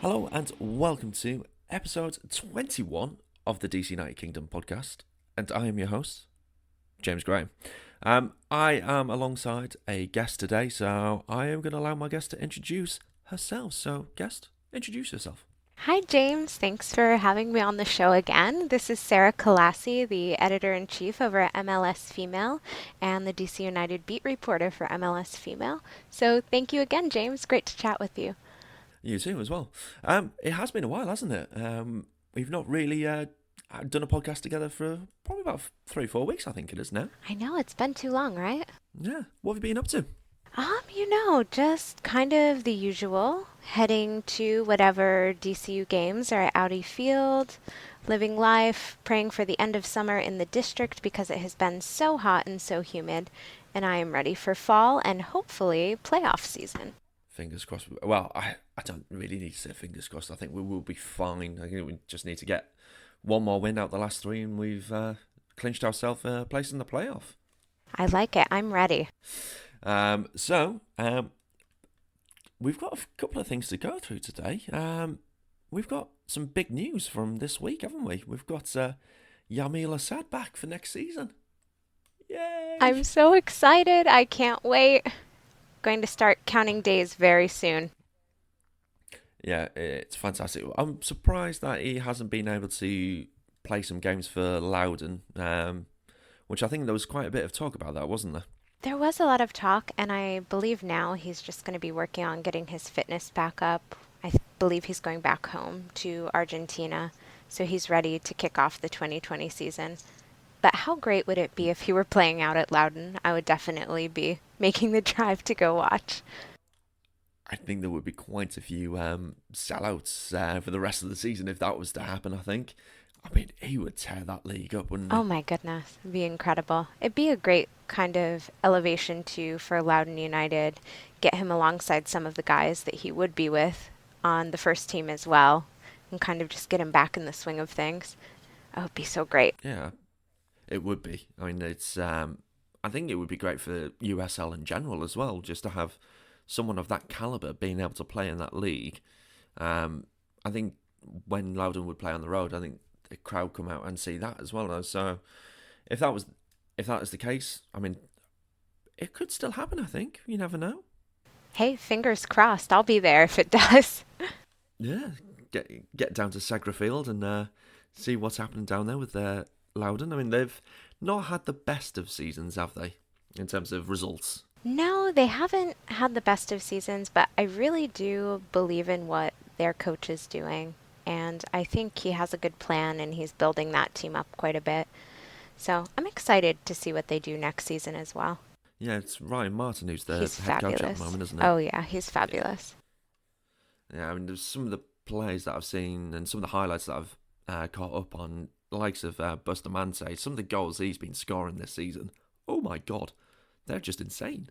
Hello and welcome to episode 21 of the DC United Kingdom podcast. And I am your host, James Graham. I am alongside a guest today, so I am going to allow my guest to introduce herself. So, guest, introduce yourself. Hi, James. Thanks for having me on the show again. This is Sarah Kallassy, the editor-in-chief over at MLS Female and the DC United beat reporter for MLS Female. So thank you again, James. Great to chat with you. You too, as well. It has been a while, hasn't it? We've not really done a podcast together for probably about 3 or 4 weeks, I think it is now. I know it's been too long, right? Yeah, what have you been up to? Just kind of the usual, heading to whatever DCU games are at Audi Field, living life, praying for the end of summer in the district because it has been so hot and so humid, and I am ready for fall and hopefully playoff season. Fingers crossed. Well, I don't really need to say fingers crossed. I think we will be fine. I think we just need to get one more win out the last three, and we've clinched ourselves a place in the playoff. I like it. I'm ready. So, we've got a couple of things to go through today. We've got some big news from this week, haven't we? We've got Yamil Assad back for next season. Yay! I'm so excited. I can't wait. Going to start counting days very soon. Yeah, it's fantastic. I'm surprised that he hasn't been able to play some games for Loudon, which I think there was quite a bit of talk about that, wasn't there? There was a lot of talk, and I believe now he's just going to be working on getting his fitness back up. Believe he's going back home to Argentina, so he's ready to kick off the 2020 season. But how great would it be if he were playing out at Loudon? I would definitely be making the drive to go watch. I think there would be quite a few sellouts for the rest of the season if that was to happen, I think. I mean, he would tear that league up, wouldn't Oh he? my goodness, it'd be incredible. It'd be a great kind of elevation too for Loudoun United. Get him alongside some of the guys that he would be with on the first team as well, and kind of just get him back in the swing of things. Oh, it'd be so great. Yeah, it would be. I mean, it's. I think it would be great for USL in general as well, just to have someone of that caliber being able to play in that league. I think when Loudon would play on the road, I think the crowd come out and see that as well. So if that was the case, I mean, it could still happen. I think you never know. Hey, fingers crossed. I'll be there if it does. Yeah, get down to Sagra Field and see what's happening down there with Loudon. I mean, they've not had the best of seasons, have they, in terms of results? No, they haven't had the best of seasons, but I really do believe in what their coach is doing. And I think he has a good plan and he's building that team up quite a bit. So I'm excited to see what they do next season as well. Yeah, it's Ryan Martin who's the He's head coach at the fabulous. moment, isn't it? Oh, yeah, he's Yeah. fabulous. Yeah, I mean, there's some of the plays that I've seen and some of the highlights that I've caught up on, the likes of Buster Mante, some of the goals he's been scoring this season. Oh my God, they're just insane.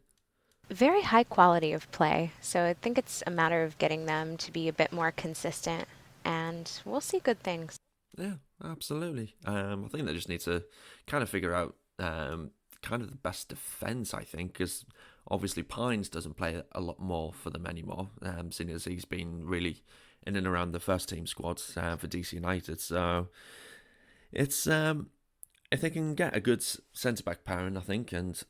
Very high quality of play. So I think it's a matter of getting them to be a bit more consistent, and we'll see good things. Yeah, absolutely. I think they just need to kind of figure out kind of the best defence, I think, because obviously Pines doesn't play a lot more for them anymore, seeing as he's been really in and around the first team squads for DC United. So it's if they can get a good centre back pairing, I think, and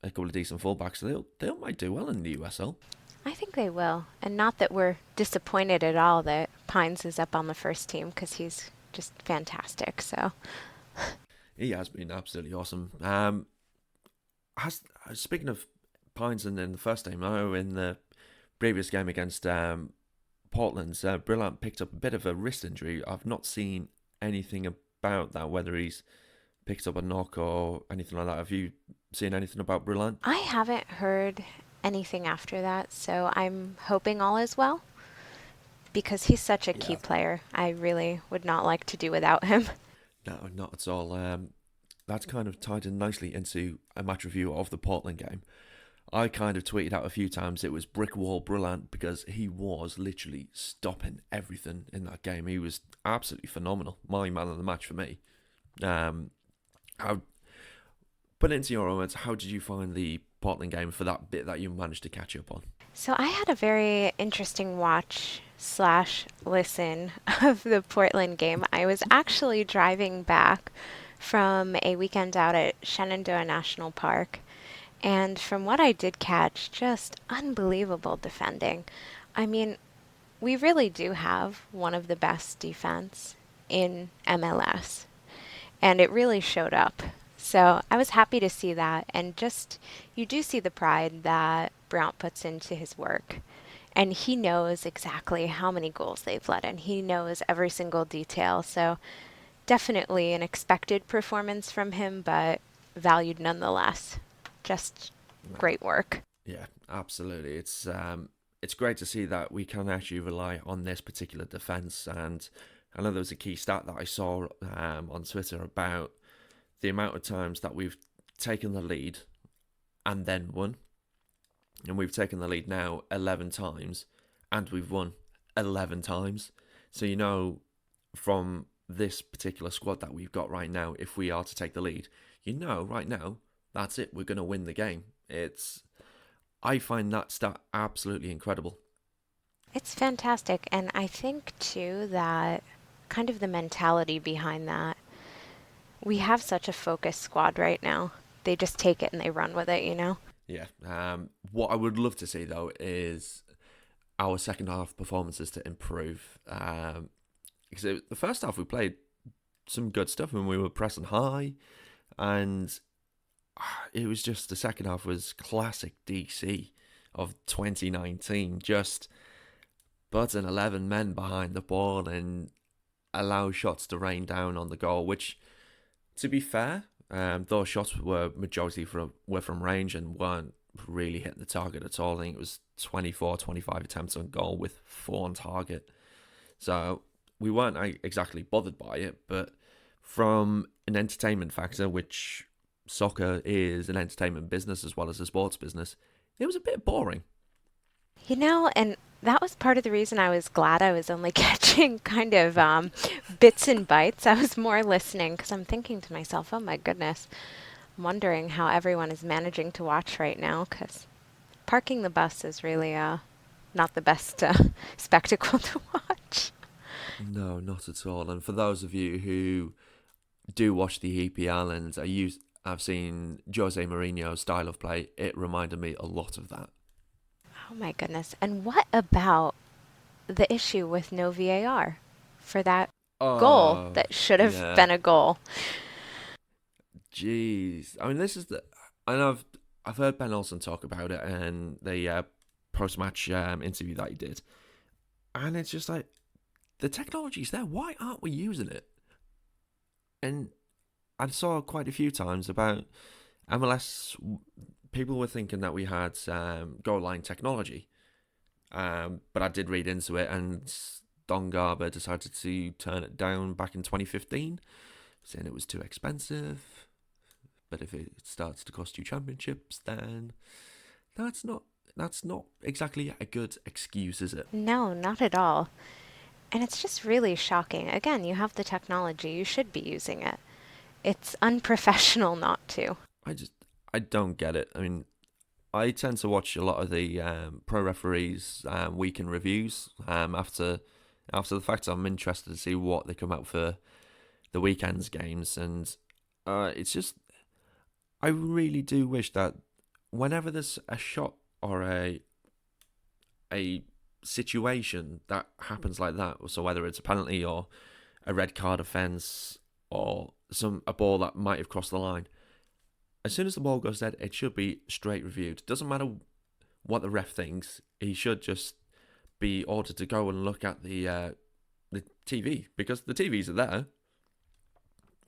a couple of decent fullbacks, they might do well in the USL. I think they will. And not that we're disappointed at all that Pines is up on the first team because he's just fantastic. So, He has been absolutely awesome. Has speaking of Pines in the first team, I know in the previous game against Portland, Brillant picked up a bit of a wrist injury. I've not seen anything about that, whether he's picked up a knock or anything like that. Have you seen anything about Brillant? I haven't heard anything after that. So, I'm hoping all is well because he's such a key Yeah, player. I really would not like to do without him. no, not at all. That's kind of tied in nicely into a match review of the Portland game. I kind of tweeted out a few times it was brick wall Brillant because he was literally stopping everything in that game. He was absolutely phenomenal. My man of the match for me. Um, how Put it into your own words, how did you find the Portland game for that bit that you managed to catch up on? So, I had a very interesting watch slash listen of the Portland game. I was actually driving back from a weekend out at Shenandoah National Park, and from what I did catch, just unbelievable defending. I mean, we really do have one of the best defense in MLS, and it really showed up. So I was happy to see that, and just you do see the pride that Blount puts into his work. And he knows exactly how many goals they've let in. He knows every single detail. So definitely an expected performance from him, but valued nonetheless. Just great work. Yeah, absolutely. It's great to see that we can actually rely on this particular defense. And I know there was a key stat that I saw on Twitter about the amount of times that we've taken the lead and then won. And we've taken the lead now 11 times and we've won 11 times. So, from this particular squad that we've got right now, if we are to take the lead, right now, that's it. We're going to win the game. I find that stat absolutely incredible. It's fantastic. And I think, too, that kind of the mentality behind that, we have such a focused squad right now. They just take it and they run with it. Yeah. What I would love to see, though, is our second half performances to improve. Because the first half we played some good stuff and we were pressing high, and it was just the second half was classic DC of 2019. Just button 11 men behind the ball and allow shots to rain down on the goal, which, to be fair, those shots were from range and weren't really hitting the target at all. I think it was 24, 25 attempts on goal with 4 on target. So we weren't exactly bothered by it, but from an entertainment factor, which soccer is an entertainment business as well as a sports business, it was a bit boring. And that was part of the reason I was glad I was only catching kind of bits and bites. I was more listening because I'm thinking to myself, oh my goodness, I'm wondering how everyone is managing to watch right now because parking the bus is really not the best spectacle to watch. No, not at all. And for those of you who do watch the EPL and I've seen Jose Mourinho's style of play, it reminded me a lot of that. Oh my goodness. And what about the issue with no VAR for that goal Oh, that should have yeah. been a goal? Jeez. I mean, I know I've heard Ben Olsen talk about it and the post-match interview that he did. And it's just like, the technology's there. Why aren't we using it? And I saw quite a few times about MLS. People were thinking that we had goal line technology, but I did read into it, and Don Garber decided to turn it down back in 2015, saying it was too expensive. But if it starts to cost you championships, then that's not exactly a good excuse, is it? No, not at all. And it's just really shocking. Again, you have the technology, you should be using it. It's unprofessional not to. I just I don't get it. I mean, I tend to watch a lot of the pro referees weekend reviews after the fact. I'm interested to see what they come out for the weekend's games, and it's just I really do wish that whenever there's a shot or a situation that happens like that, so whether it's a penalty or a red card offence or a ball that might have crossed the line, as soon as the ball goes dead, it should be straight reviewed. Doesn't matter what the ref thinks. He should just be ordered to go and look at the TV, because the TVs are there.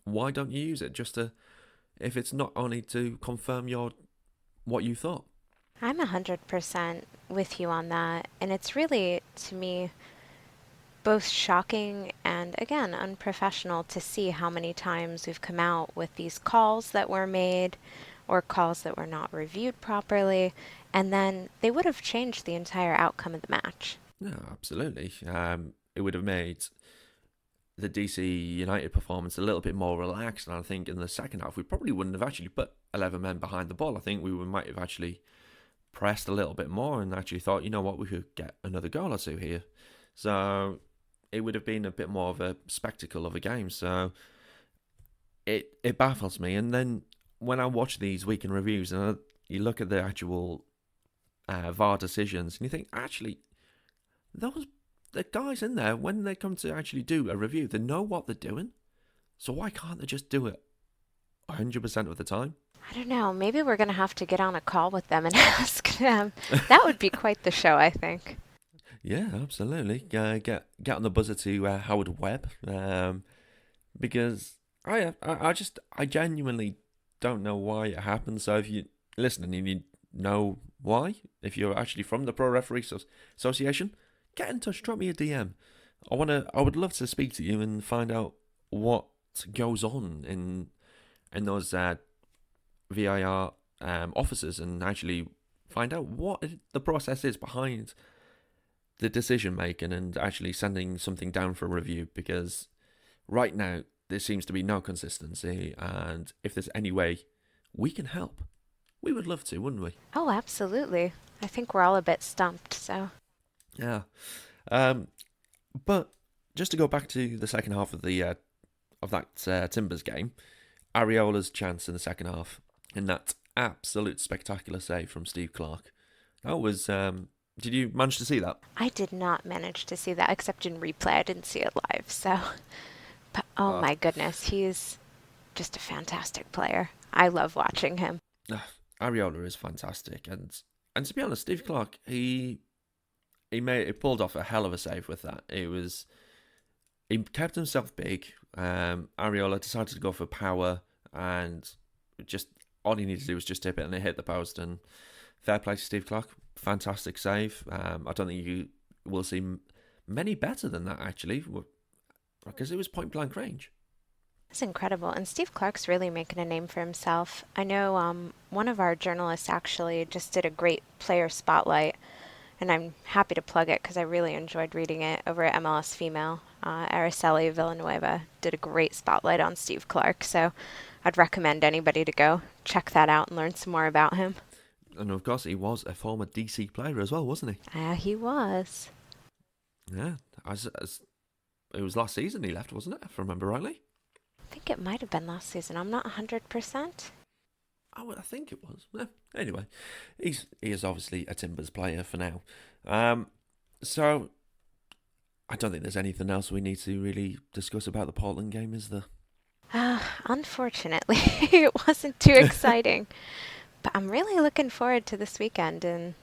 Why don't you use it? If it's not only to confirm what you thought. I'm 100% with you on that. And it's really, to me, both shocking and, again, unprofessional to see how many times we've come out with these calls that were made or calls that were not reviewed properly, and then they would have changed the entire outcome of the match. No, absolutely. It would have made the DC United performance a little bit more relaxed, and I think in the second half we probably wouldn't have actually put 11 men behind the ball. I think we might have actually pressed a little bit more and actually thought, you know what, we could get another goal or two here. So it would have been a bit more of a spectacle of a game. So it baffles me. And then when I watch these weekend reviews and you look at the actual VAR decisions, and you think, actually, those the guys in there, when they come to actually do a review, they know what they're doing. So why can't they just do it 100% of the time? I don't know. Maybe we're going to have to get on a call with them and ask them. That would be quite the show, I think. Yeah, absolutely. Get on the buzzer to Howard Webb, because I genuinely don't know why it happened. So if you listen and you know why, if you're actually from the Pro Referee Association, get in touch. Drop me a DM. I would love to speak to you and find out what goes on in those VIR officers, and actually find out what the process is behind the decision making and actually sending something down for review, because right now there seems to be no consistency, and if there's any way we can help, we would love to, wouldn't we? Oh, absolutely. I think we're all a bit stumped, so. Yeah. Um, but just to go back to the second half of that Timbers game, Ariola's chance in the second half, and that absolute spectacular save from Steve Clark. That was. Did you manage to see that? I did not manage to see that except in replay. I didn't see it live, so. But oh Uh, my goodness, he's just a fantastic player. I love watching him. Ariola is fantastic, and to be honest, Steve Clark he pulled off a hell of a save with that. He kept himself big. Ariola decided to go for power, and just all he needed to do was just tip it, and it hit the post. And fair play to Steve Clark, fantastic save. I don't think you will see many better than that, actually, because it was point blank range. It's incredible. And Steve Clark's really making a name for himself. I know one of our journalists actually just did a great player spotlight, and I'm happy to plug it because I really enjoyed reading it over at MLS Female. Araceli Villanueva did a great spotlight on Steve Clark, so I'd recommend anybody to go check that out and learn some more about him. And of course, he was a former DC player as well, wasn't he? He was. Yeah, it was last season he left, wasn't it? If I remember rightly. I think it might have been last season. I'm not 100%. I think it was. Yeah. Anyway, he is obviously a Timbers player for now. So I don't think there's anything else we need to really discuss about the Portland game, is there? Unfortunately, it wasn't too exciting. But I'm really looking forward to this weekend and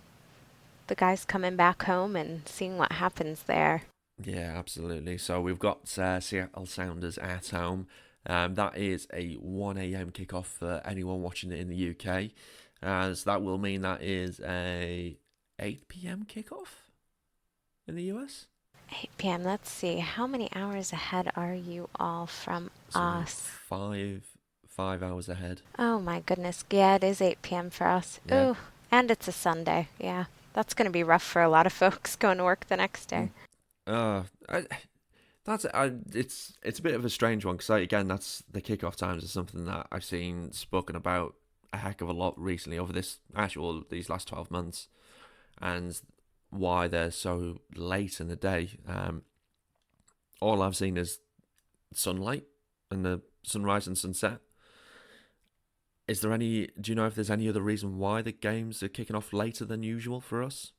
the guys coming back home and seeing what happens there. Yeah, absolutely. So we've got Seattle Sounders at home. That is a 1 a.m. kickoff for anyone watching it in the UK. As that will mean that is a 8 p.m. kickoff in the US. 8 p.m. Let's see. How many hours ahead are you all from So us? 5 hours ahead. Oh my goodness. Yeah, it is 8 p.m. for us. Yeah. Ooh, and it's a Sunday. Yeah, that's going to be rough for a lot of folks going to work the next day. Uh, I, it's a bit of a strange one, because again, that's the kickoff times is something that I've seen spoken about a heck of a lot recently over these last 12 months, and why they're so late in the day. All I've seen is sunlight and the sunrise and sunset. Do you know if there's any other reason why the games are kicking off later than usual for us?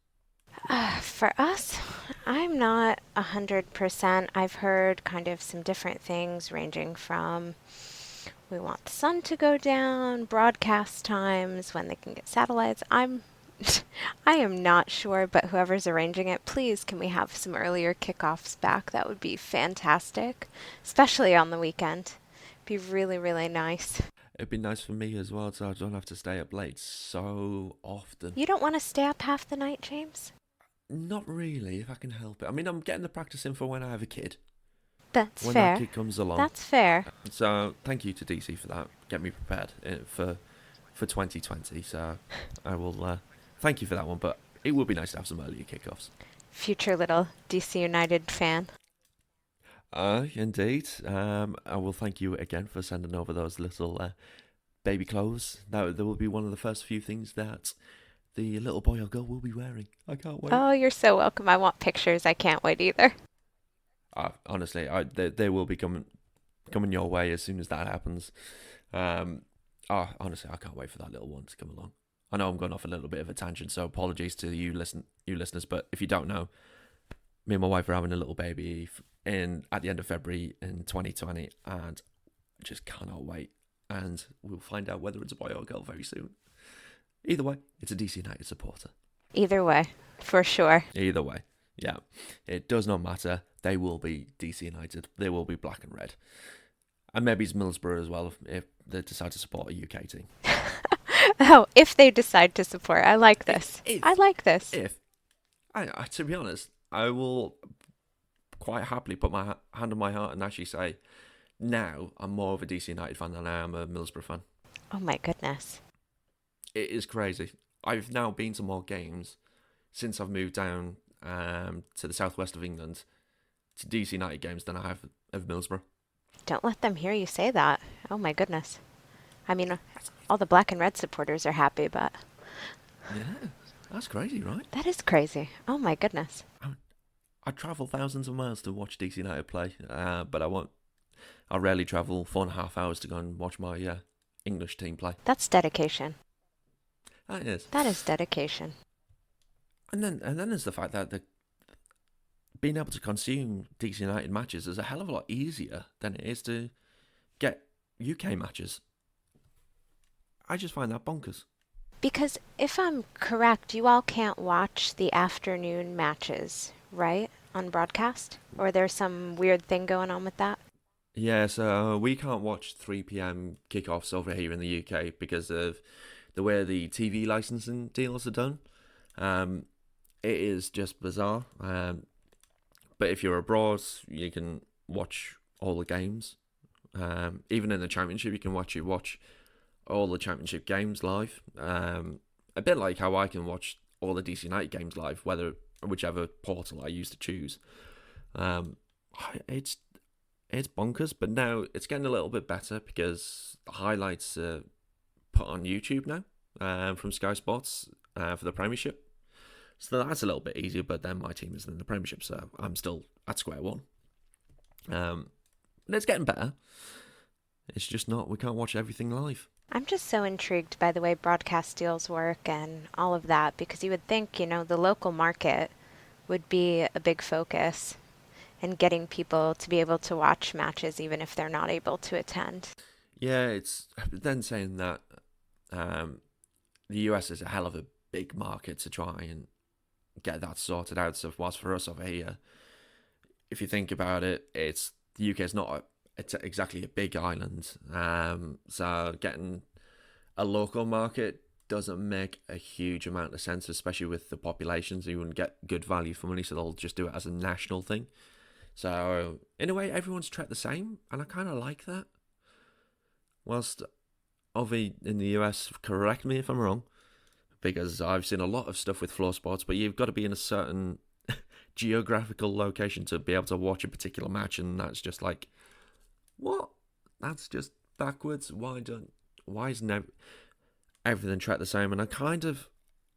For us, I'm not 100%. I've heard kind of some different things ranging from we want the sun to go down, broadcast times, when they can get satellites. I am not sure, but whoever's arranging it, please can we have some earlier kickoffs back? That would be fantastic, especially on the weekend. Be really, really nice. It'd be nice for me as well, so I don't have to stay up late so often. You don't want to stay up half the night, James? Not really, if I can help it. I mean, I'm getting the practice in for when I have a kid. That's When fair. that kid comes along. That's fair. So thank you to DC for that. Get me prepared for 2020. So I will thank you for that one. But it would be nice to have some earlier kickoffs. Future little DC United fan. Indeed. I will thank you again for sending over those little baby clothes. That will be one of the first few things that the little boy or girl will be wearing. I can't wait. Oh, you're so welcome. I want pictures. I can't wait either. Honestly, they will be coming your way as soon as that happens. Honestly, I can't wait for that little one to come along. I know I'm going off a little bit of a tangent, so apologies to you listeners. But if you don't know, me and my wife are having a little baby at the end of February in 2020, and I just cannot wait. And we'll find out whether it's a boy or a girl very soon. Either way, it's a DC United supporter. Either way, for sure. Either way, yeah, it does not matter. They will be DC United. They will be black and red, and maybe it's Middlesbrough as well if they decide to support a UK team. Oh, if they decide to support, I like this. I like this. To be honest, I will quite happily put my hand on my heart and actually say, now I'm more of a DC United fan than I am a Middlesbrough fan. Oh my goodness. It is crazy. I've now been to more games since I've moved down to the southwest of England to DC United games than I have of Middlesbrough. Don't let them hear you say that. Oh my goodness. I mean, all the black and red supporters are happy, but... Yeah, that's crazy, right? That is crazy. Oh my goodness. I travel thousands of miles to watch DC United play, but I won't. I rarely travel 4.5 hours to go and watch my English team play. That's dedication. That is. That is dedication. And then there's the fact that being able to consume DC United matches is a hell of a lot easier than it is to get UK matches. I just find that bonkers. Because if I'm correct, you all can't watch the afternoon matches, right? On broadcast? Or there's some weird thing going on with that? Yeah, so we can't watch 3 p.m. kickoffs over here in the UK because of the way the TV licensing deals are done. It is just bizarre. But if you're abroad, you can watch all the games. Even in the Championship, you can watch all the Championship games live. A bit like how I can watch all the DC United games live, whichever portal I use to choose. It's bonkers, but now it's getting a little bit better because the highlights are put on YouTube now from Sky Sports for the Premiership. So that's a little bit easier, but then my team is in the Premiership, so I'm still at square one. And it's getting better. It's just we can't watch everything live. I'm just so intrigued by the way broadcast deals work and all of that, because you would think, the local market would be a big focus in getting people to be able to watch matches even if they're not able to attend. Yeah, it's then saying that the US is a hell of a big market to try and get that sorted out. So whilst for us over here, if you think about it, the UK is not it's exactly a big island. So getting a local market doesn't make a huge amount of sense, especially with the population. So you wouldn't get good value for money. So they'll just do it as a national thing. So in a way, everyone's treated the same, and I kind of like that. Whilst over in the US, correct me if I'm wrong, because I've seen a lot of stuff with floor sports, but you've got to be in a certain geographical location to be able to watch a particular match, and that's just like, what? That's just backwards. Why isn't everything treated the same? And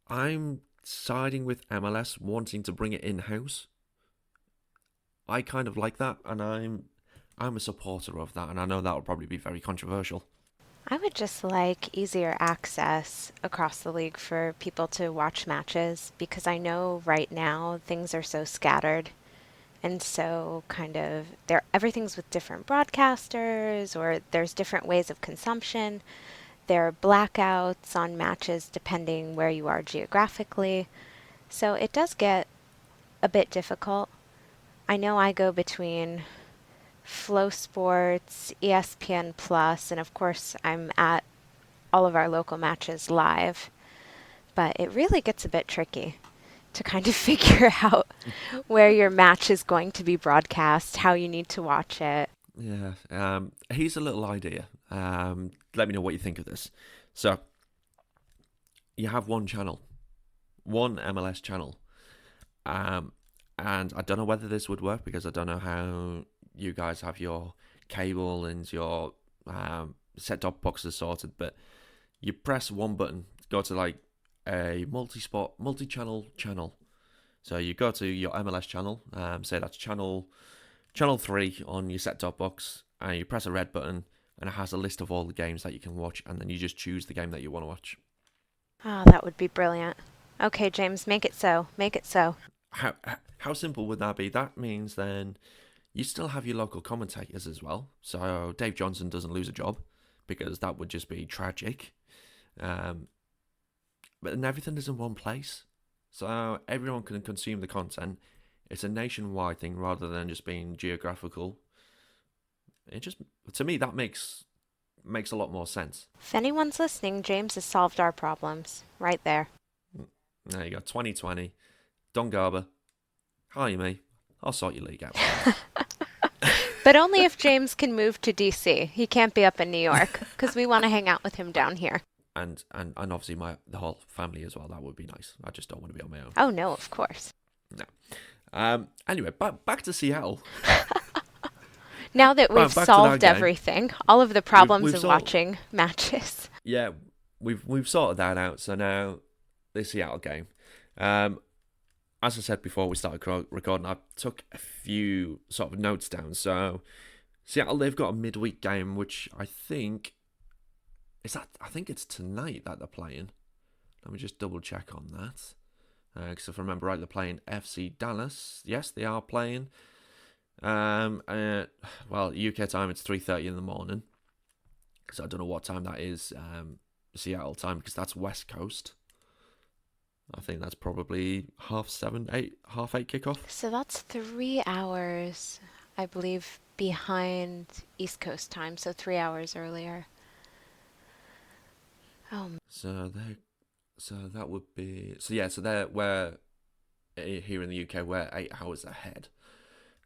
I'm siding with MLS wanting to bring it in-house. I kind of like that, and I'm a supporter of that, and I know that will probably be very controversial. I would just like easier access across the league for people to watch matches, because I know right now things are so scattered and so everything's with different broadcasters, or there's different ways of consumption. There are blackouts on matches depending where you are geographically. So it does get a bit difficult. I know I go between Flow Sports, ESPN Plus, and of course I'm at all of our local matches live. But it really gets a bit tricky to kind of figure out where your match is going to be broadcast, how you need to watch it. Yeah. Here's a little idea. Let me know what you think of this. So, you have one channel, one MLS channel. And I don't know whether this would work because I don't know how you guys have your cable and your set-top boxes sorted, but you press one button, go to like a multi-sport, multi-channel channel. So you go to your MLS channel, say that's channel 3 on your set-top box, and you press a red button, and it has a list of all the games that you can watch, and then you just choose the game that you want to watch. Oh, that would be brilliant. Okay, James, make it so. Make it so. How simple would that be? That means then you still have your local commentators as well. So Dave Johnson doesn't lose a job, because that would just be tragic. But then everything is in one place. So everyone can consume the content. It's a nationwide thing rather than just being geographical. It just, to me, that makes a lot more sense. If anyone's listening, James has solved our problems. Right there. There you go, 2020. Don Garber, hire me. I'll sort your league out. But only if James can move to DC. He can't be up in New York because we want to hang out with him down here. And obviously the whole family as well. That would be nice. I just don't want to be on my own. Oh, no, of course. No. Anyway, back to Seattle. Now that we've solved everything, all of the problems we've of watching matches. Yeah, we've sorted that out. So now the Seattle game. As I said before we started recording, I took a few sort of notes down. So Seattle, they've got a midweek game, which I think it's tonight that they're playing. Let me just double check on that. Because if I remember right, they're playing FC Dallas. Yes, they are playing. Well, UK time, it's 3:30 in the morning. So I don't know what time that is Seattle time, because that's West Coast. I think that's probably 7:30, 8:30 kickoff. So that's 3 hours, I believe, behind East Coast time. So 3 hours earlier. Oh. So that would be so we're here in the UK, we're 8 hours ahead.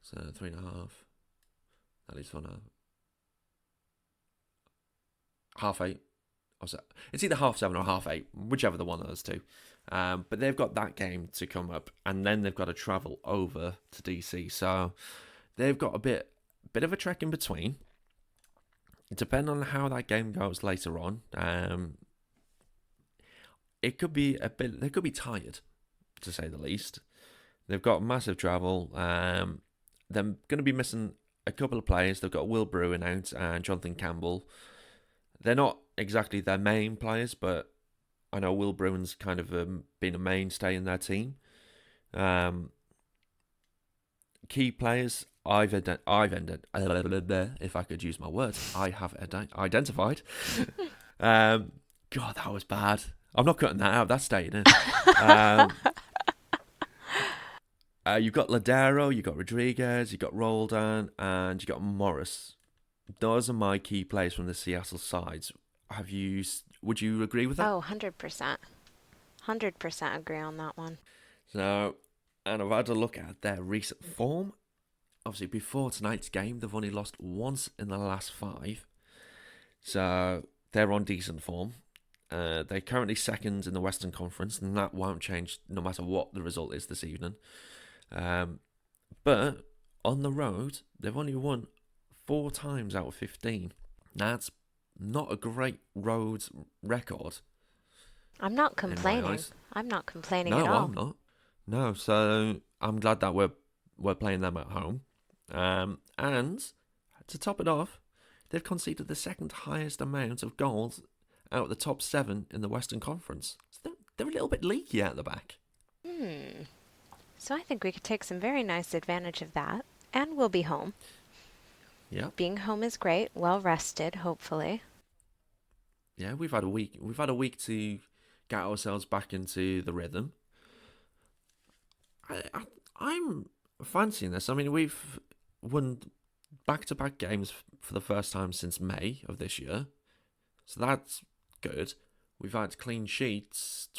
So 3.5. That is on a 7:30. It's either 7:30 or 7:30, whichever the one of those two. But they've got that game to come up, and then they've got to travel over to DC. So they've got a bit of a trek in between. Depending on how that game goes later on, it could be a bit. They could be tired, to say the least. They've got massive travel. They're going to be missing a couple of players. They've got Will Bruin out and Jonathan Campbell. They're not exactly their main players, but I know Will Bruin's kind of been a mainstay in their team. Key players I've if I could use my words, I have identified. God, that was bad. I'm not cutting that out. That's staying in. You've got Ladero, you've got Rodriguez, you've got Roldan, and you've got Morris. Those are my key players from the Seattle sides. Would you agree with that? Oh, 100%. 100% agree on that one. So, and I've had a look at their recent form. Obviously, before tonight's game, they've only lost once in the last 5. So, they're on decent form. They're currently second in the Western Conference, and that won't change no matter what the result is this evening. But on the road, they've only won 4 times out of 15. That's not a great road record. I'm not complaining. I'm not complaining at all. No, I'm not. No, so I'm glad that we're playing them at home. And to top it off, they've conceded the second highest amount of goals out of the top 7 in the Western Conference. So they're a little bit leaky at the back. So I think we could take some very nice advantage of that, and we'll be home. Yeah. Being home is great. Well rested, hopefully. Yeah, we've had a week. We've had a week to get ourselves back into the rhythm. I'm fancying this. I mean, we've won back-to-back games for the first time since May of this year, so that's good. We've had clean sheets,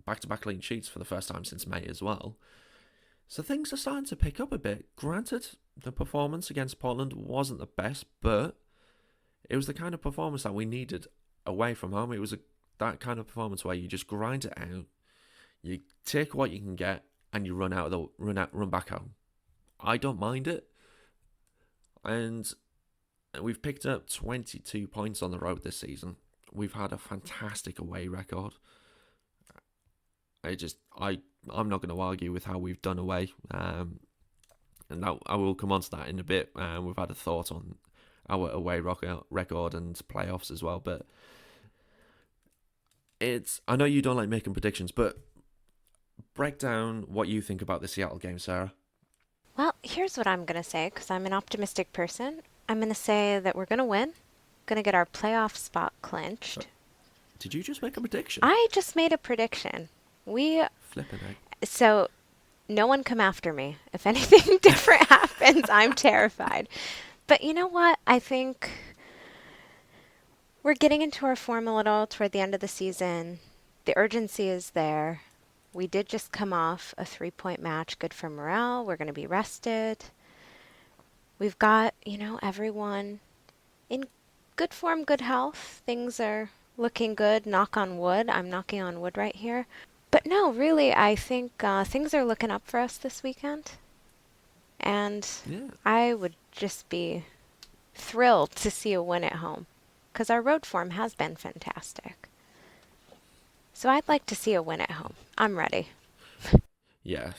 back-to-back clean sheets for the first time since May as well. So things are starting to pick up a bit. Granted, the performance against Portland wasn't the best, but it was the kind of performance that we needed away from home. It was that kind of performance where you just grind it out, you take what you can get, and you run back home. I don't mind it, and we've picked up 22 points on the road this season. We've had a fantastic away record. I'm not going to argue with how we've done away. And that, I will come on to that in a bit. We've had a thought on our away record and playoffs as well, but I know you don't like making predictions, but break down what you think about the Seattle game, Sarah. Well, here's what I'm going to say because I'm an optimistic person. I'm going to say that we're going to win, going to get our playoff spot So, clinched. did you just make a prediction? I just made a prediction. We Flipping egg. so no one come after me. If anything different happens, I'm terrified. But you know what? I think we're getting into our form a little toward the end of the season. The urgency is there. We did just come off a 3-point match, good for morale. We're going to be rested. We've got, everyone in good form, good health. Things are looking good. Knock on wood. I'm knocking on wood right here. But no, really, I think things are looking up for us this weekend. And Yeah. I would just be thrilled to see a win at home because our road form has been fantastic. So I'd like to see a win at home. I'm ready. Yeah,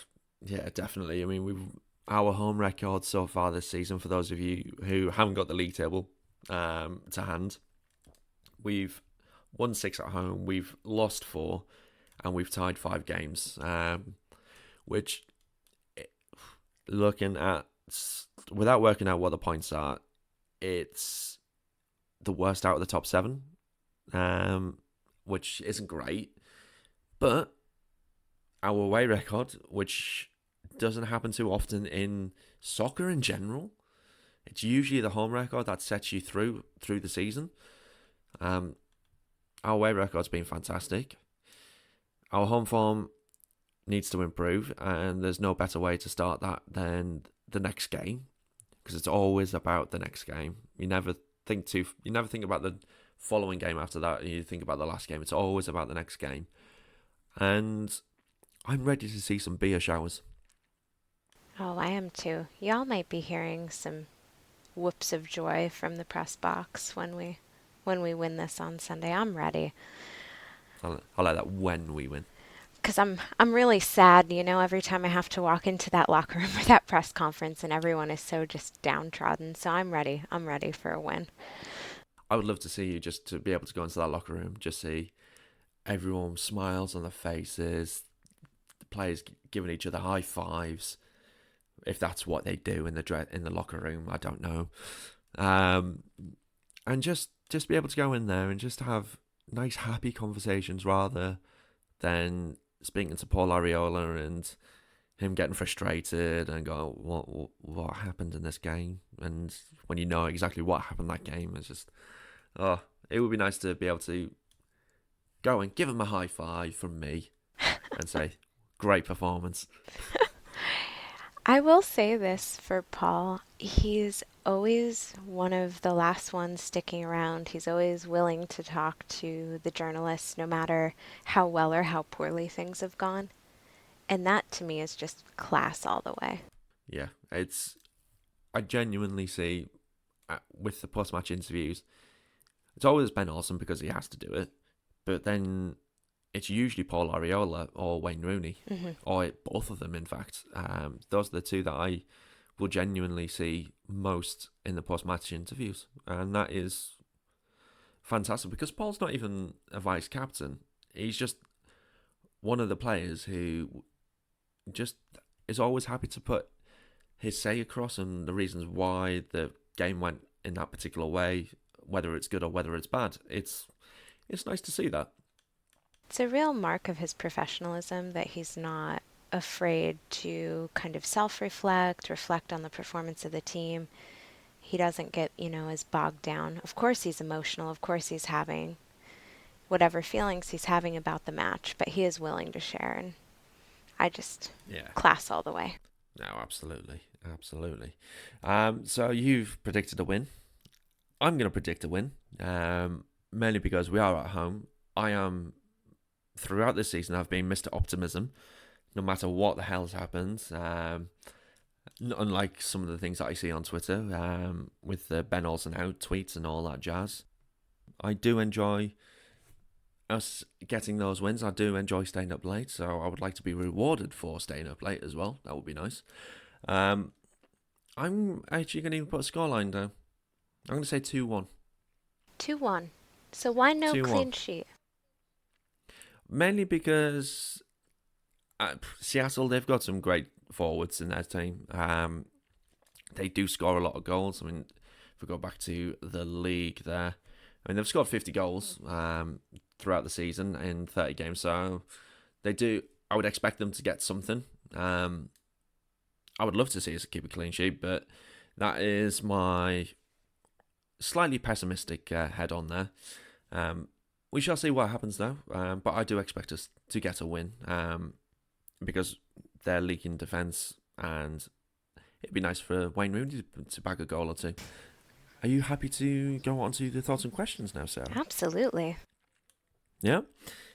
definitely. I mean, our home record so far this season. For those of you who haven't got the league table to hand, we've won 6 at home, we've lost 4, and we've tied 5 games. Which, looking at without working out what the points are, it's the worst out of the top 7, which isn't great. But our away record, which doesn't happen too often in soccer in general, it's usually the home record that sets you through the season. Our away record's been fantastic. Our home form needs to improve, and there's no better way to start that than the next game, because it's always about the next game. You never think about the following game after that. You think about the last game. It's always about the next game, and I'm ready to see some beer showers. Oh, I am too. Y'all might be hearing some whoops of joy from the press box when we win this on Sunday. I'm ready. I like that when we win. Because I'm really sad, every time I have to walk into that locker room or that press conference and everyone is so just downtrodden. So I'm ready. I'm ready for a win. I would love to see you just to be able to go into that locker room, just see everyone smiles on their faces, the players giving each other high fives. If that's what they do in the locker room, I don't know. And just be able to go in there and just have nice, happy conversations rather than speaking to Paul Ariola and him getting frustrated and go, what happened in this game? And when you know exactly what happened in that game, it's just, it would be nice to be able to go and give him a high five from me and say, great performance. I will say this for Paul. He's always one of the last ones sticking around. He's always willing to talk to the journalists, no matter how well or how poorly things have gone. And that to me is just class all the way. Yeah, I genuinely see with the post-match interviews, it's always been awesome because he has to do it. But then it's usually Paul Ariola or Wayne Rooney, or both of them, in fact. Those are the two that I will genuinely see most in the post-match interviews. And that is fantastic because Paul's not even a vice-captain. He's just one of the players who just is always happy to put his say across and the reasons why the game went in that particular way, whether it's good or whether it's bad. It's nice to see that. It's a real mark of his professionalism that he's not afraid to kind of reflect on the performance of the team. He doesn't get, as bogged down. Of course he's emotional. Of course he's having whatever feelings he's having about the match, but he is willing to share. And I just, class all the way. No, absolutely. Absolutely. So you've predicted a win. I'm going to predict a win, mainly because we are at home. I am, throughout this season, I've been Mr. Optimism, no matter what the hell's happened. Unlike some of the things that I see on Twitter, with the Ben Olsen out tweets and all that jazz. I do enjoy us getting those wins. I do enjoy staying up late, so I would like to be rewarded for staying up late as well. That would be nice. Um, I'm actually going to even put a scoreline down. I'm going to say 2-1. 2-1. So why no 2-1. clean sheet? Mainly because Seattle, they've got some great forwards in their team. They do score a lot of goals. I mean, if we go back to the league there, I mean, they've scored 50 goals throughout the season in 30 games. So they do. I would expect them to get something. I would love to see us keep a clean sheet, but that is my slightly pessimistic head on there. We shall see what happens though, but I do expect us to get a win because they're leaking defence, and it'd be nice for Wayne Rooney to bag a goal or two. Are you happy to go on to the thoughts and questions now, Sarah? Absolutely. Yeah.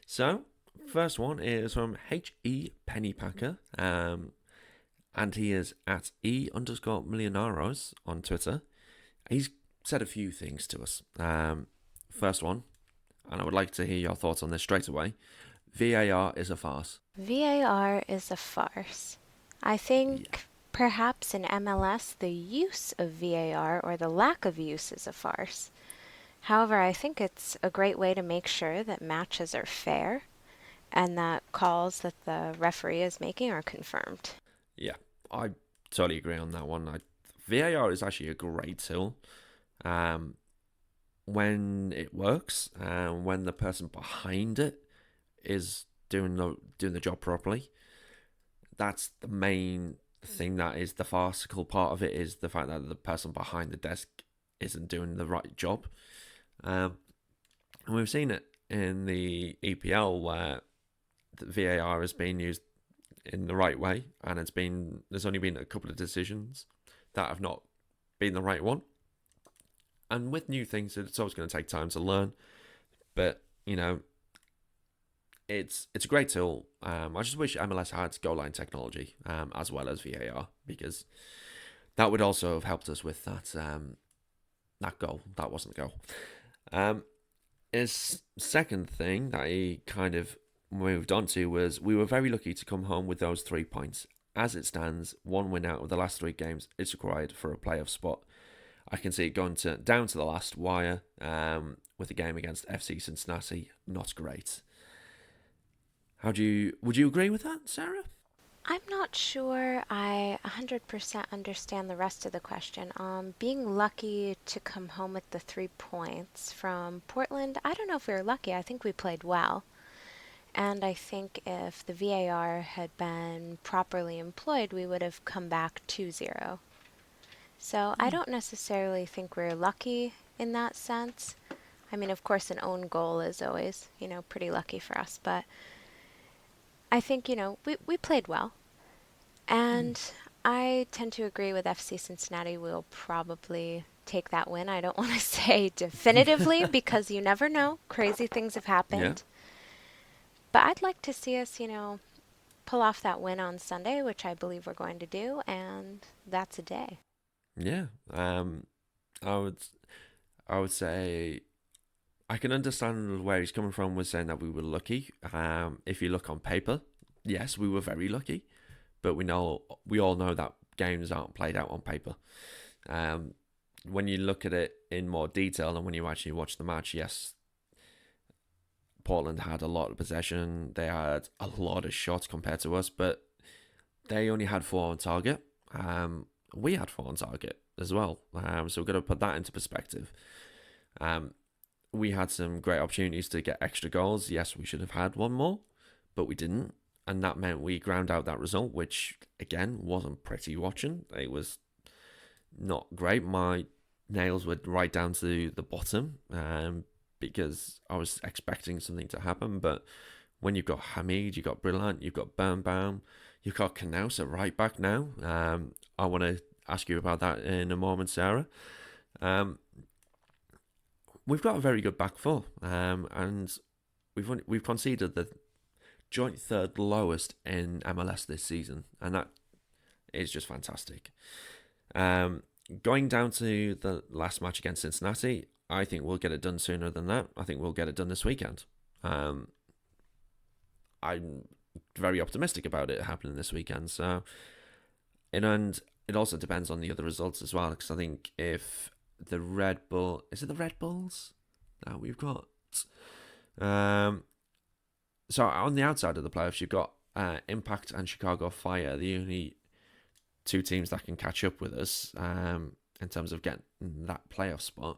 So, first one is from H.E. Pennypacker, and he is at E_Millionaros on Twitter. He's said a few things to us. First one, and I would like to hear your thoughts on this straight away. VAR is a farce. VAR is a farce. I think Yeah. perhaps in MLS, the use of VAR or the lack of use is a farce. However, I think it's a great way to make sure that matches are fair and that calls that the referee is making are confirmed. Yeah, I totally agree on that one. VAR is actually a great tool. When it works, and when the person behind it is doing the job properly, that's the main thing. That is the farcical part of it, is the fact that the person behind the desk isn't doing the right job. And we've seen it in the EPL where the VAR is being used in the right way, and there's only been a couple of decisions that have not been the right one. And with new things, it's always going to take time to learn. But, it's a great tool. I just wish MLS had goal line technology as well as VAR, because that would also have helped us with that goal. That wasn't the goal. His second thing that he kind of moved on to was, we were very lucky to come home with those 3 points. As it stands, one win out of the last 3 games is required for a playoff spot. I can see it going down to the last wire with the game against FC Cincinnati. Not great. Would you agree with that, Sarah? I'm not sure I 100% understand the rest of the question. Being lucky to come home with the 3 points from Portland, I don't know if we were lucky. I think we played well. And I think if the VAR had been properly employed, we would have come back 2-0. So I don't necessarily think we're lucky in that sense. I mean, of course, an own goal is always, pretty lucky for us. But I think, we played well. And I tend to agree with FC Cincinnati. We'll probably take that win. I don't want to say definitively because you never know. Crazy things have Yeah. happened. But I'd like to see us, pull off that win on Sunday, which I believe we're going to do. And that's a day. Yeah. I would say I can understand where he's coming from with saying that we were lucky. If you look on paper, yes, we were very lucky, but we all know that games aren't played out on paper. When you look at it in more detail and when you actually watch the match, yes, Portland had a lot of possession. They had a lot of shots compared to us, but they only had 4 on target. We had 4 on target as well. So we've got to put that into perspective. We had some great opportunities to get extra goals. Yes, we should have had one more, but we didn't. And that meant we ground out that result, which, again, wasn't pretty watching. It was not great. My nails were right down to the bottom because I was expecting something to happen. But when you've got Hamid, you've got Brillant, you've got Birnbaum, you've got Knaus at right back now. I want to ask you about that in a moment, Sarah. We've got a very good back four, and we've conceded the joint third lowest in MLS this season, and that is just fantastic. Going down to the last match against Cincinnati, I think we'll get it done sooner than that. I think we'll get it done this weekend. Um, I'm very optimistic about it happening this weekend. So, and it also depends on the other results as well. Because I think if the Red Bull, is it the Red Bulls that we've got? Um, so on the outside of the playoffs, you've got Impact and Chicago Fire, the only two teams that can catch up with us in terms of getting that playoff spot.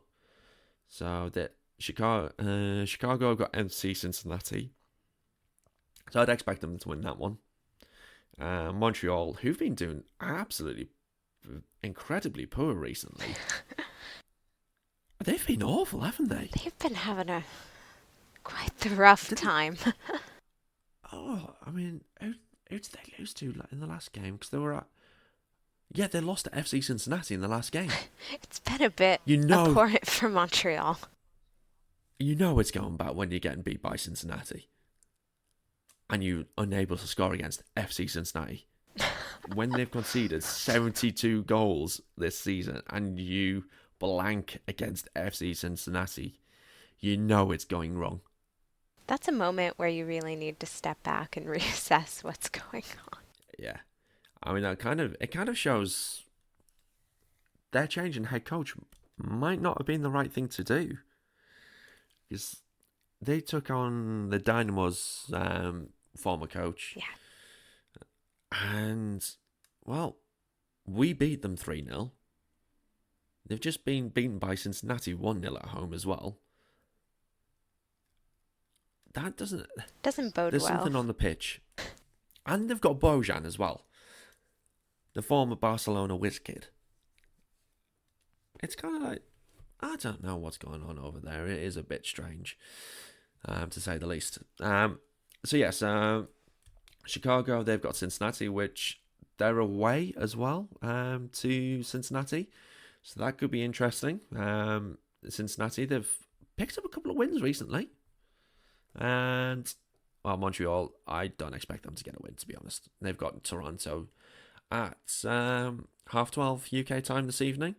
So that Chicago got MC Cincinnati, so I'd expect them to win that one. Montreal, who've been doing absolutely incredibly poor recently. They've been awful, haven't they? They've been having a quite the rough time. Oh, I mean, who did they lose to in the last game? Because they were at. Yeah, they lost to FC Cincinnati in the last game. It's been a bit abhorrent for Montreal. You know it's going bad when you're getting beat by Cincinnati. And you're unable to score against FC Cincinnati. When they've conceded 72 goals this season and you blank against FC Cincinnati, you know it's going wrong. That's a moment where you really need to step back and reassess what's going on. Yeah. I mean, it kind of shows their change in head coach might not have been the right thing to do. Because they took on the Dynamo's former coach. Yeah. And, well, we beat them 3-0. They've just been beaten by Cincinnati 1-0 at home as well. That doesn't bode well. There's something on the pitch. And they've got Bojan as well. The former Barcelona whiz kid. It's kind of like, I don't know what's going on over there. It is a bit strange, to say the least. So yes, Chicago, they've got Cincinnati, which they're away as well to Cincinnati. So that could be interesting. Cincinnati, they've picked up a couple of wins recently. And, well, Montreal, I don't expect them to get a win, to be honest. They've got Toronto at 12:30 UK time this evening.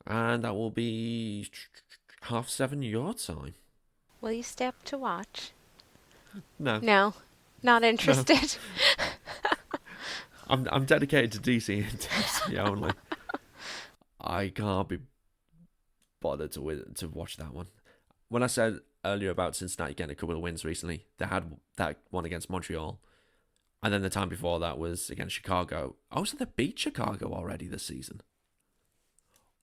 And that will be 7:30 your time. Will you stay up to watch? No. No, not interested. No. I'm dedicated to DC intensity only. I can't be bothered to watch that one. When I said earlier about Cincinnati getting a couple of wins recently, they had that one against Montreal. And then the time before that was against Chicago. Oh, so they beat Chicago already this season.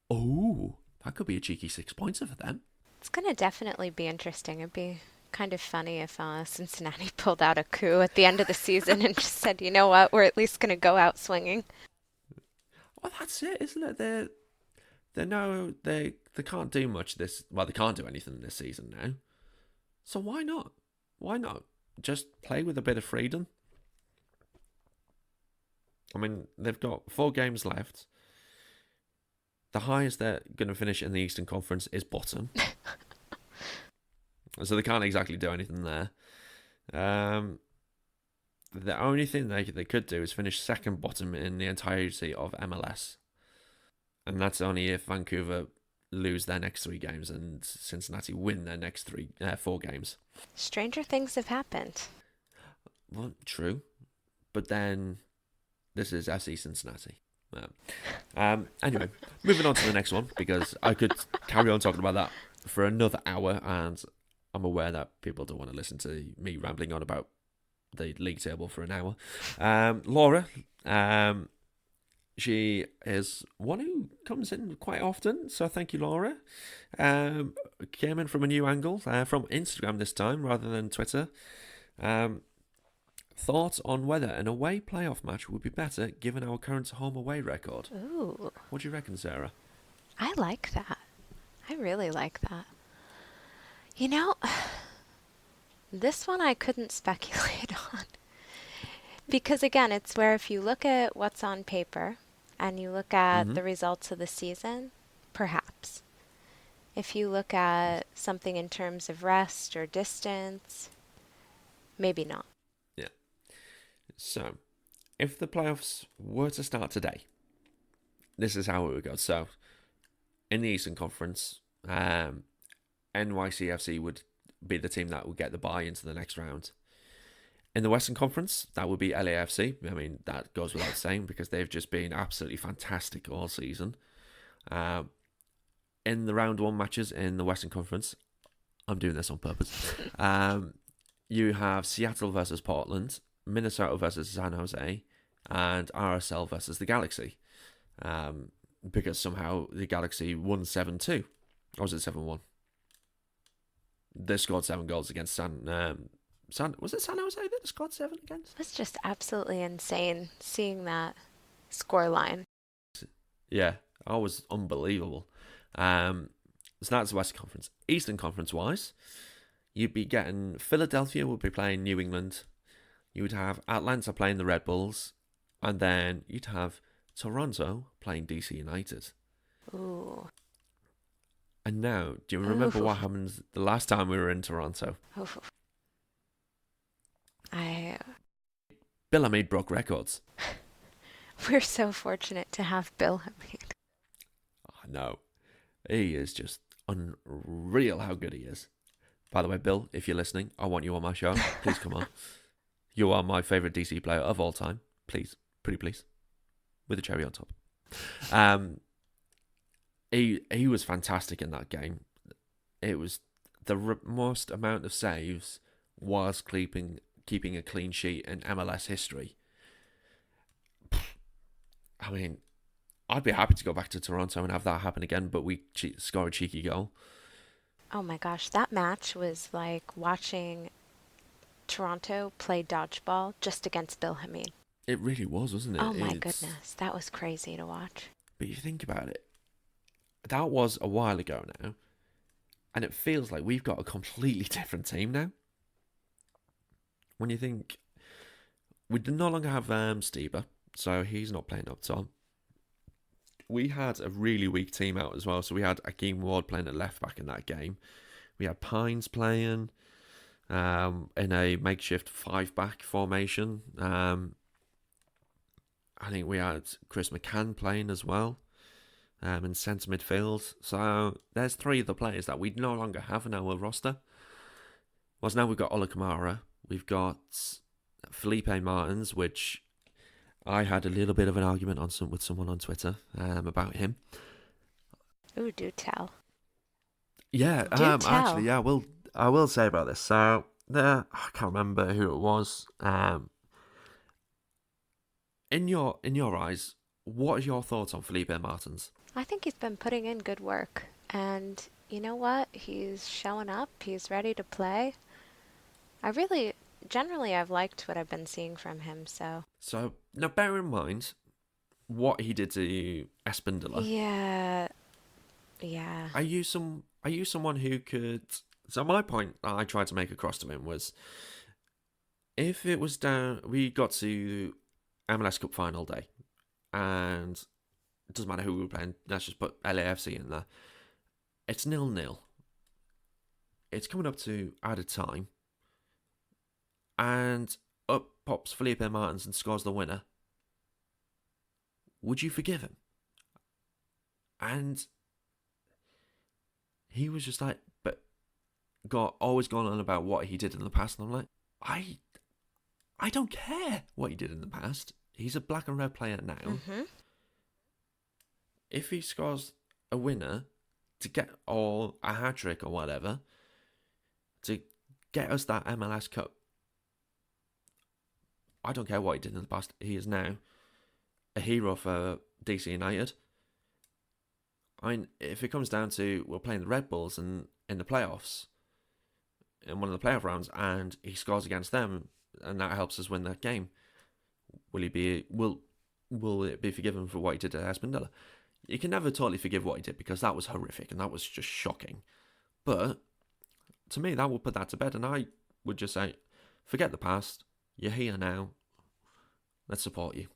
Oh, that could be a cheeky 6 pointer for them. It's going to definitely be interesting. It'd be kind of funny if Cincinnati pulled out a coup at the end of the season and just said, you know what, we're at least going to go out swinging. Well, that's it, isn't it? They can't do much this. Well, they can't do anything this season now. So why not? Why not just play with a bit of freedom? I mean, they've got 4 games left. The highest they're going to finish in the Eastern Conference is bottom. So they can't exactly do anything there. The only thing they could do is finish second bottom in the entirety of MLS. And that's only if Vancouver lose their next 3 games and Cincinnati win their next 4 games. Stranger things have happened. Well, true. But then this is FC Cincinnati. Anyway, moving on to the next one, because I could carry on talking about that for another hour, and I'm aware that people don't want to listen to me rambling on about the league table for an hour. Laura, she is one who comes in quite often, so thank you, Laura. Came in from a new angle, from Instagram this time rather than Twitter. Thoughts on whether an away playoff match would be better given our current home-away record? Ooh. What do you reckon, Sarah? I like that. I really like that. You know, this one I couldn't speculate on. Because again, it's where if you look at what's on paper and you look at the results of the season, perhaps. If you look at something in terms of rest or distance, maybe not. Yeah. So, if the playoffs were to start today, this is how it would go. So, in the Eastern Conference, NYCFC would be the team that will get the bye into the next round. In the Western Conference, that would be LAFC. I mean, that goes without saying because they've just been absolutely fantastic all season. In the round one matches in the Western Conference, I'm doing this on purpose. You have Seattle versus Portland, Minnesota versus San Jose, and RSL versus the Galaxy. Because somehow the Galaxy won 7-2. Or was it 7-1? They scored 7 goals against was it San Jose that they scored 7 against? It was just absolutely insane seeing that score line. Yeah, that was unbelievable. So that's the Western Conference. Eastern Conference wise, you'd be getting Philadelphia would be playing New England. You would have Atlanta playing the Red Bulls, and then you'd have Toronto playing DC United. Ooh. And now, do you remember what happened the last time we were in Toronto? Oof. Bill Hamid broke records. We're so fortunate to have Bill Hamid. Oh, no. He is just unreal how good he is. By the way, Bill, if you're listening, I want you on my show. Please come on. You are my favourite DC player of all time. Please. Pretty please. With a cherry on top. He was fantastic in that game. It was the most amount of saves was keeping a clean sheet in MLS history. I mean, I'd be happy to go back to Toronto and have that happen again, but we score a cheeky goal. Oh my gosh, that match was like watching Toronto play dodgeball just against Bill Hamid. It really was, wasn't it? Oh my goodness, that was crazy to watch. But you think about it, that was a while ago now, and it feels like we've got a completely different team now. When you think, we no longer have Stieber, so he's not playing up top. We had a really weak team out as well, so we had Akeem Ward playing at left back in that game. We had Pines playing in a makeshift 5-back formation. I think we had Chris McCann playing as well in centre midfield. So there's 3 of the players that we no longer have in our roster. Whereas now we've got Ola Kamara, we've got Felipe Martins, which I had a little bit of an argument with someone on Twitter about him. Ooh, do tell. Yeah, actually, yeah, I will say about this. So I can't remember who it was. In your eyes, what are your thoughts on Felipe Martins? I think he's been putting in good work, and you know what? He's showing up. He's ready to play. Generally, I've liked what I've been seeing from him. So now, bear in mind what he did to Espindola. Yeah. Are you someone who could? So my point that I tried to make across to him was, if it was down, we got to MLS Cup final day, and it doesn't matter who we were playing. Let's just put LAFC in there. It's 0-0. It's coming up to added time, and up pops Felipe Martins and scores the winner. Would you forgive him? And he was just like, but always gone on about what he did in the past, and I'm like, I don't care what he did in the past. He's a black and red player now. Mm-hmm. If he scores a winner to get, or a hat trick or whatever, to get us that MLS Cup, I don't care what he did in the past. He is now a hero for DC United. I mean, if it comes down to we're playing the Red Bulls in the playoffs, in one of the playoff rounds, and he scores against them, and that helps us win that game, will it be forgiven for what he did to Espindola? You can never totally forgive what he did, because that was horrific and that was just shocking. But to me, that will put that to bed, and I would just say, forget the past. You're here now. Let's support you.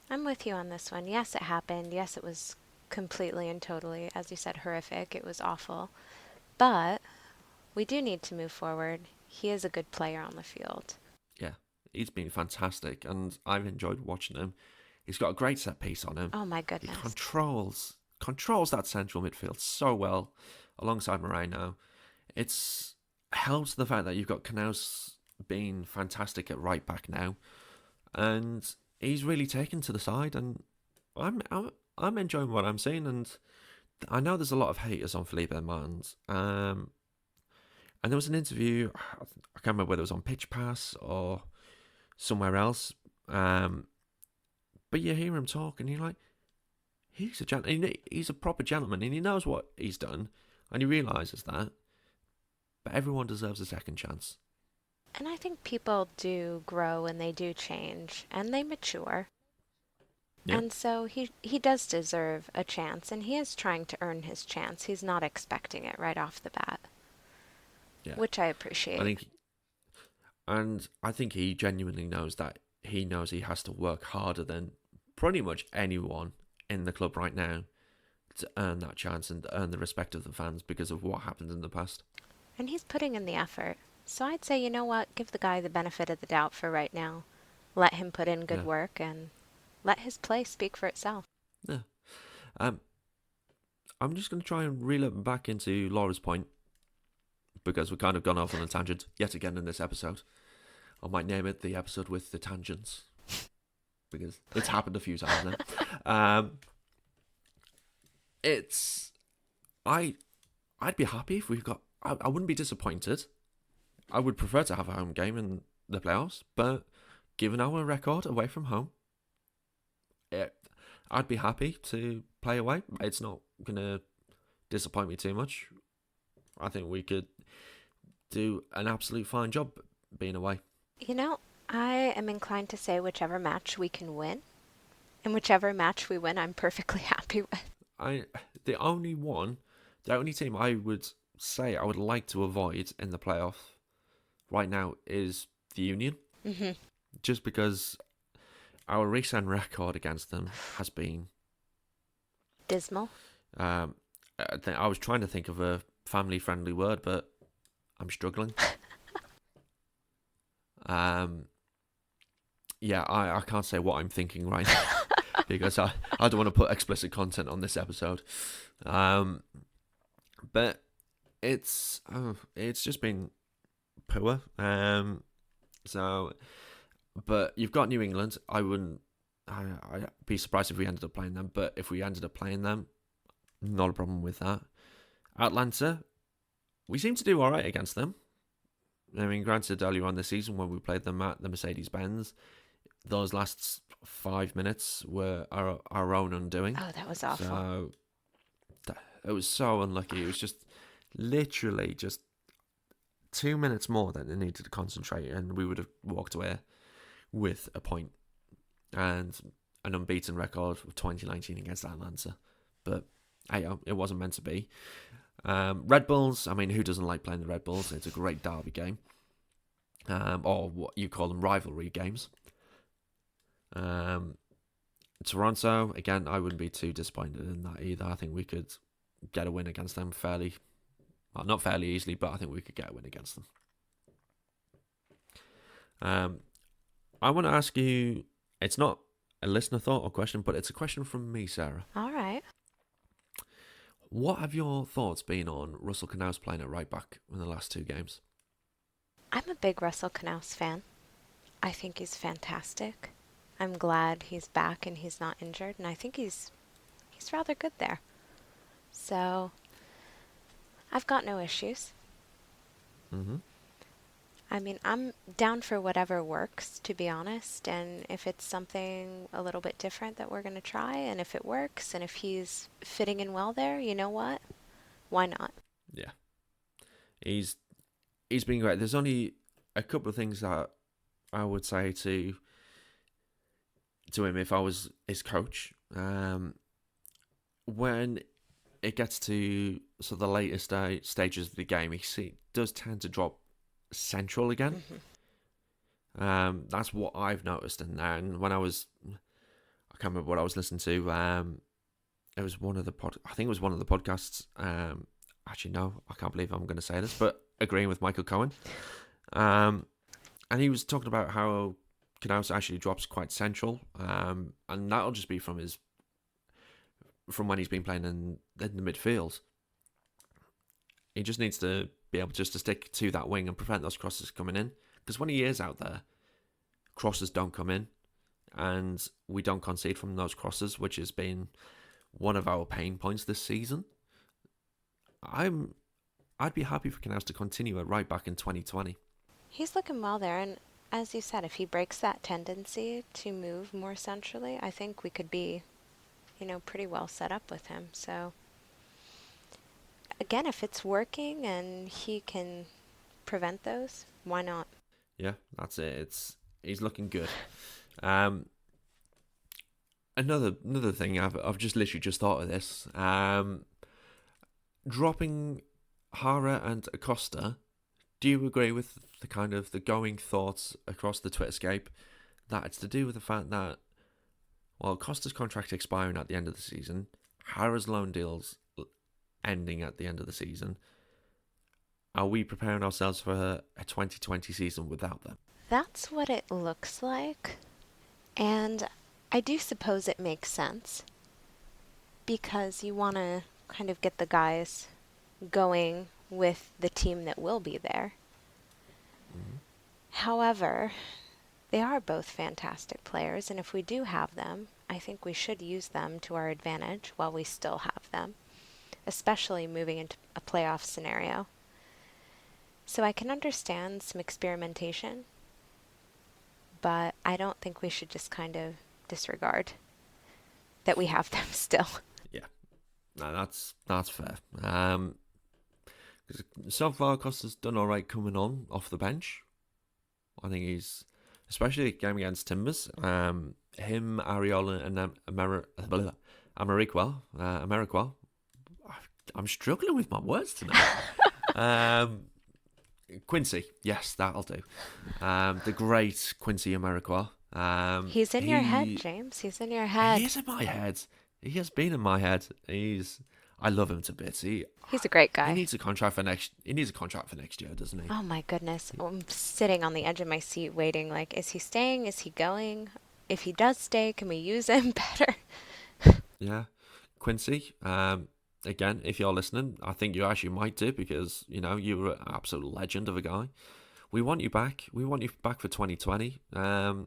I'm with you on this one. Yes, it happened. Yes, it was completely and totally, as you said, horrific. It was awful. But we do need to move forward. He is a good player on the field. Yeah, he's been fantastic, and I've enjoyed watching him. He's got a great set piece on him. Oh my goodness. He controls that central midfield so well, alongside Moreno. It's helps the fact that you've got Knaus being fantastic at right back now, and he's really taken to the side, and I'm enjoying what I'm seeing, and I know there's a lot of haters on Felipe Martins. And there was an interview, I can't remember whether it was on Pitch Pass or somewhere else, but you hear him talk, and you're like, he's a gentleman. He's a proper gentleman, and he knows what he's done, and he realises that. But everyone deserves a second chance. And I think people do grow and they do change and they mature. Yeah, And so he does deserve a chance, and he is trying to earn his chance. He's not expecting it right off the bat, yeah. which I I appreciate. think, and I think he genuinely knows that he knows he has to work harder than pretty much anyone in the club right now to earn that chance and earn the respect of the fans because of what happened in the past. And he's putting in the effort. So I'd say, you know what? Give the guy the benefit of the doubt for right now. Let him put in good Yeah, work and let his play speak for itself. yeah. Um, I'm just going to try and reel it back into Laura's point because we've kind of gone off on a tangent yet again in this episode. I might name it the episode with the tangents because it's happened a few times now. It's I'd be happy if we've got. I wouldn't be disappointed. I would prefer to have a home game in the playoffs, but given our record away from home, I'd be happy to play away. It's not gonna disappoint me too much. I think we could do an absolute fine job being away. You know, I am inclined to say whichever match we can win, and whichever match we win, I'm perfectly happy with. I the only one, the only team I would say I would like to avoid in the playoff right now is the Union, Hmm. just because our recent record against them has been. Dismal. Um, I was trying to think of a family-friendly word, but I'm struggling. Um, yeah, I can't say what I'm thinking right now because I don't want to put explicit content on this episode. But it's just been poor. So, but you've got New England. I'd be surprised if we ended up playing them. But if we ended up playing them, not a problem with that. Atlanta, we seem to do all right against them. I mean, granted, earlier on the season when we played them at the Mercedes-Benz, those last 5 minutes were our own undoing. Oh, that was awful. So it was so unlucky. It was just literally just 2 minutes more that they needed to concentrate, and we would have walked away with a point and an unbeaten record of 2019 against Atlanta. But hey, it wasn't meant to be. Red Bulls, I mean, who doesn't like playing the Red Bulls? It's a great derby game. Or what you call them, rivalry games. Toronto, again, I wouldn't be too disappointed in that either. I think we could get a win against them not fairly easily, but I think we could get a win against them. I want to ask you, it's not a listener thought or question, but it's a question from me, Sarah. All right. What have your thoughts been on Russell Knaus playing at right back in the last 2 games? I'm a big Russell Knaus fan. I think he's fantastic. I'm glad he's back and he's not injured, and I think he's rather good there. So I've got no issues. Mm-hmm. I mean, I'm down for whatever works, to be honest. And if it's something a little bit different that we're going to try, and if it works, and if he's fitting in well there, you know what? Why not? Yeah, he's been great. There's only a couple of things that I would say to him if I was his coach. When it gets to sort of the later stages of the game, he does tend to drop central again. Mm-hmm. That's what I've noticed in there. And when I can't remember what I was listening to. It was one of the I think it was one of the podcasts. Actually, no, I can't believe I'm going to say this, but agreeing with Michael Cohen. And he was talking about how Knaus actually drops quite central, and that'll just be from when he's been playing in the midfield. He just needs to be able just to stick to that wing and prevent those crosses coming in. Because when he is out there, crosses don't come in, and we don't concede from those crosses, which has been one of our pain points this season. I'd be happy for Canals to continue at right back in 2020. He's looking well there, and as you said, if he breaks that tendency to move more centrally, I think we could be, pretty well set up with him. So, again, if it's working and he can prevent those, why not? Yeah, that's it. He's looking good. Another thing I've just literally just thought of this. Dropping Hara and Acosta. Do you agree with the kind of the going thoughts across the Twitterscape that it's to do with the fact that, well, Acosta's contract expiring at the end of the season, Hara's loan deal's ending at the end of the season. Are we preparing ourselves for a 2020 season without them? That's what it looks like. And I do suppose it makes sense because you want to kind of get the guys going with the team that will be there. Mm-hmm. However, they are both fantastic players, and if we do have them, I think we should use them to our advantage while we still have them, especially moving into a playoff scenario. So I can understand some experimentation, but I don't think we should just kind of disregard that we have them still. Yeah, no, that's fair. Because so far, Costa's done all right coming on off the bench. I think he's, especially the game against Timbers, him, Ariola, and Ameriquel. I'm struggling with my words tonight. Quincy, yes, that'll do. The great Quincy Ameriquel. He's in your head, James. He's in your head. He is in my head. He has been in my head. I love him to bits. He's a great guy. He needs a contract for next year, doesn't he? Oh my goodness. I'm sitting on the edge of my seat waiting, like, is he staying? Is he going? If he does stay, can we use him better? Yeah. Quincy, again, if you're listening, I think you actually might do because, you're an absolute legend of a guy. We want you back. We want you back for 2020. I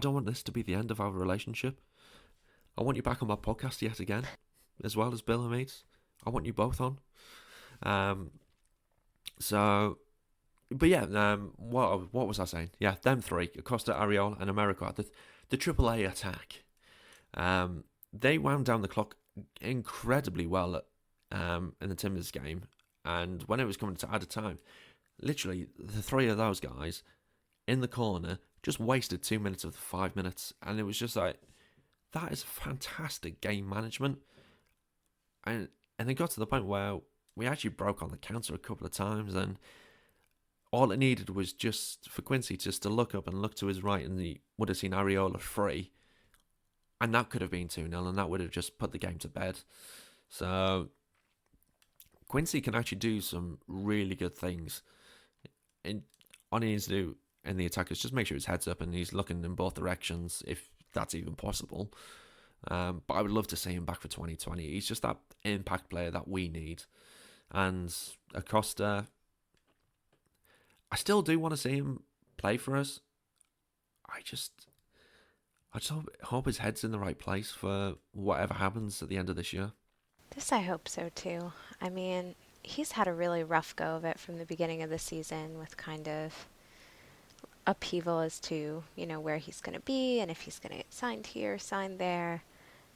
don't want this to be the end of our relationship. I want you back on my podcast yet again, as well as Bill and Meets. I want you both on. What was I saying? Yeah, them three, Acosta, Ariol, and America, the AAA attack. They wound down the clock incredibly well in the Timbers game, and when it was coming to added time, literally the three of those guys in the corner just wasted 2 minutes of the 5 minutes, and it was just like, that is fantastic game management. And it got to the point where we actually broke on the counter a couple of times, and all it needed was just for Quincy just to look up and look to his right, and he would have seen Ariola free, and that could have been 2-0, and that would have just put the game to bed. So Quincy can actually do some really good things. And all he needs to do in the attack is just make sure his head's up and he's looking in both directions, if that's even possible. But I would love to see him back for 2020. He's just that impact player that we need. And Acosta, I still do want to see him play for us. I just hope his head's in the right place for whatever happens at the end of this year. This I hope so too. I mean, he's had a really rough go of it from the beginning of the season with kind of upheaval as to, where he's going to be and if he's going to get signed here, signed there.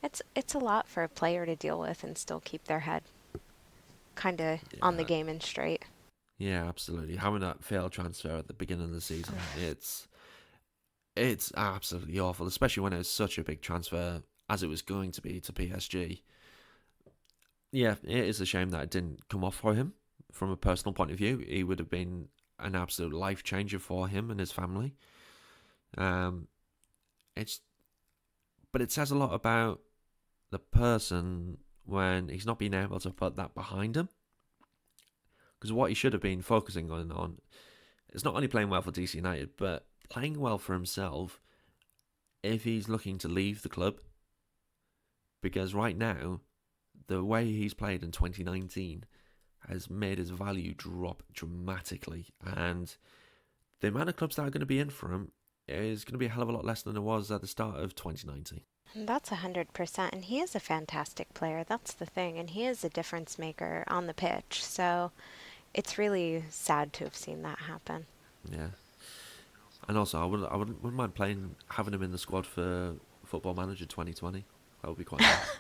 It's a lot for a player to deal with and still keep their head kind of on the game and straight. Yeah, absolutely. Having that failed transfer at the beginning of the season, it's absolutely awful, especially when it was such a big transfer as it was going to be to PSG. Yeah, it is a shame that it didn't come off for him. From a personal point of view, he would have been an absolute life changer for him and his family. But it says a lot about the person when he's not being able to put that behind him. Because what he should have been focusing on is not only playing well for DC United, but playing well for himself if he's looking to leave the club. Because right now, the way he's played in 2019 has made his value drop dramatically, and the amount of clubs that are going to be in for him is going to be a hell of a lot less than it was at the start of 2019. That's 100%. And he is a fantastic player. That's the thing. And he is a difference maker on the pitch. So it's really sad to have seen that happen. Yeah. And also, wouldn't mind having him in the squad for Football Manager 2020. That would be quite nice.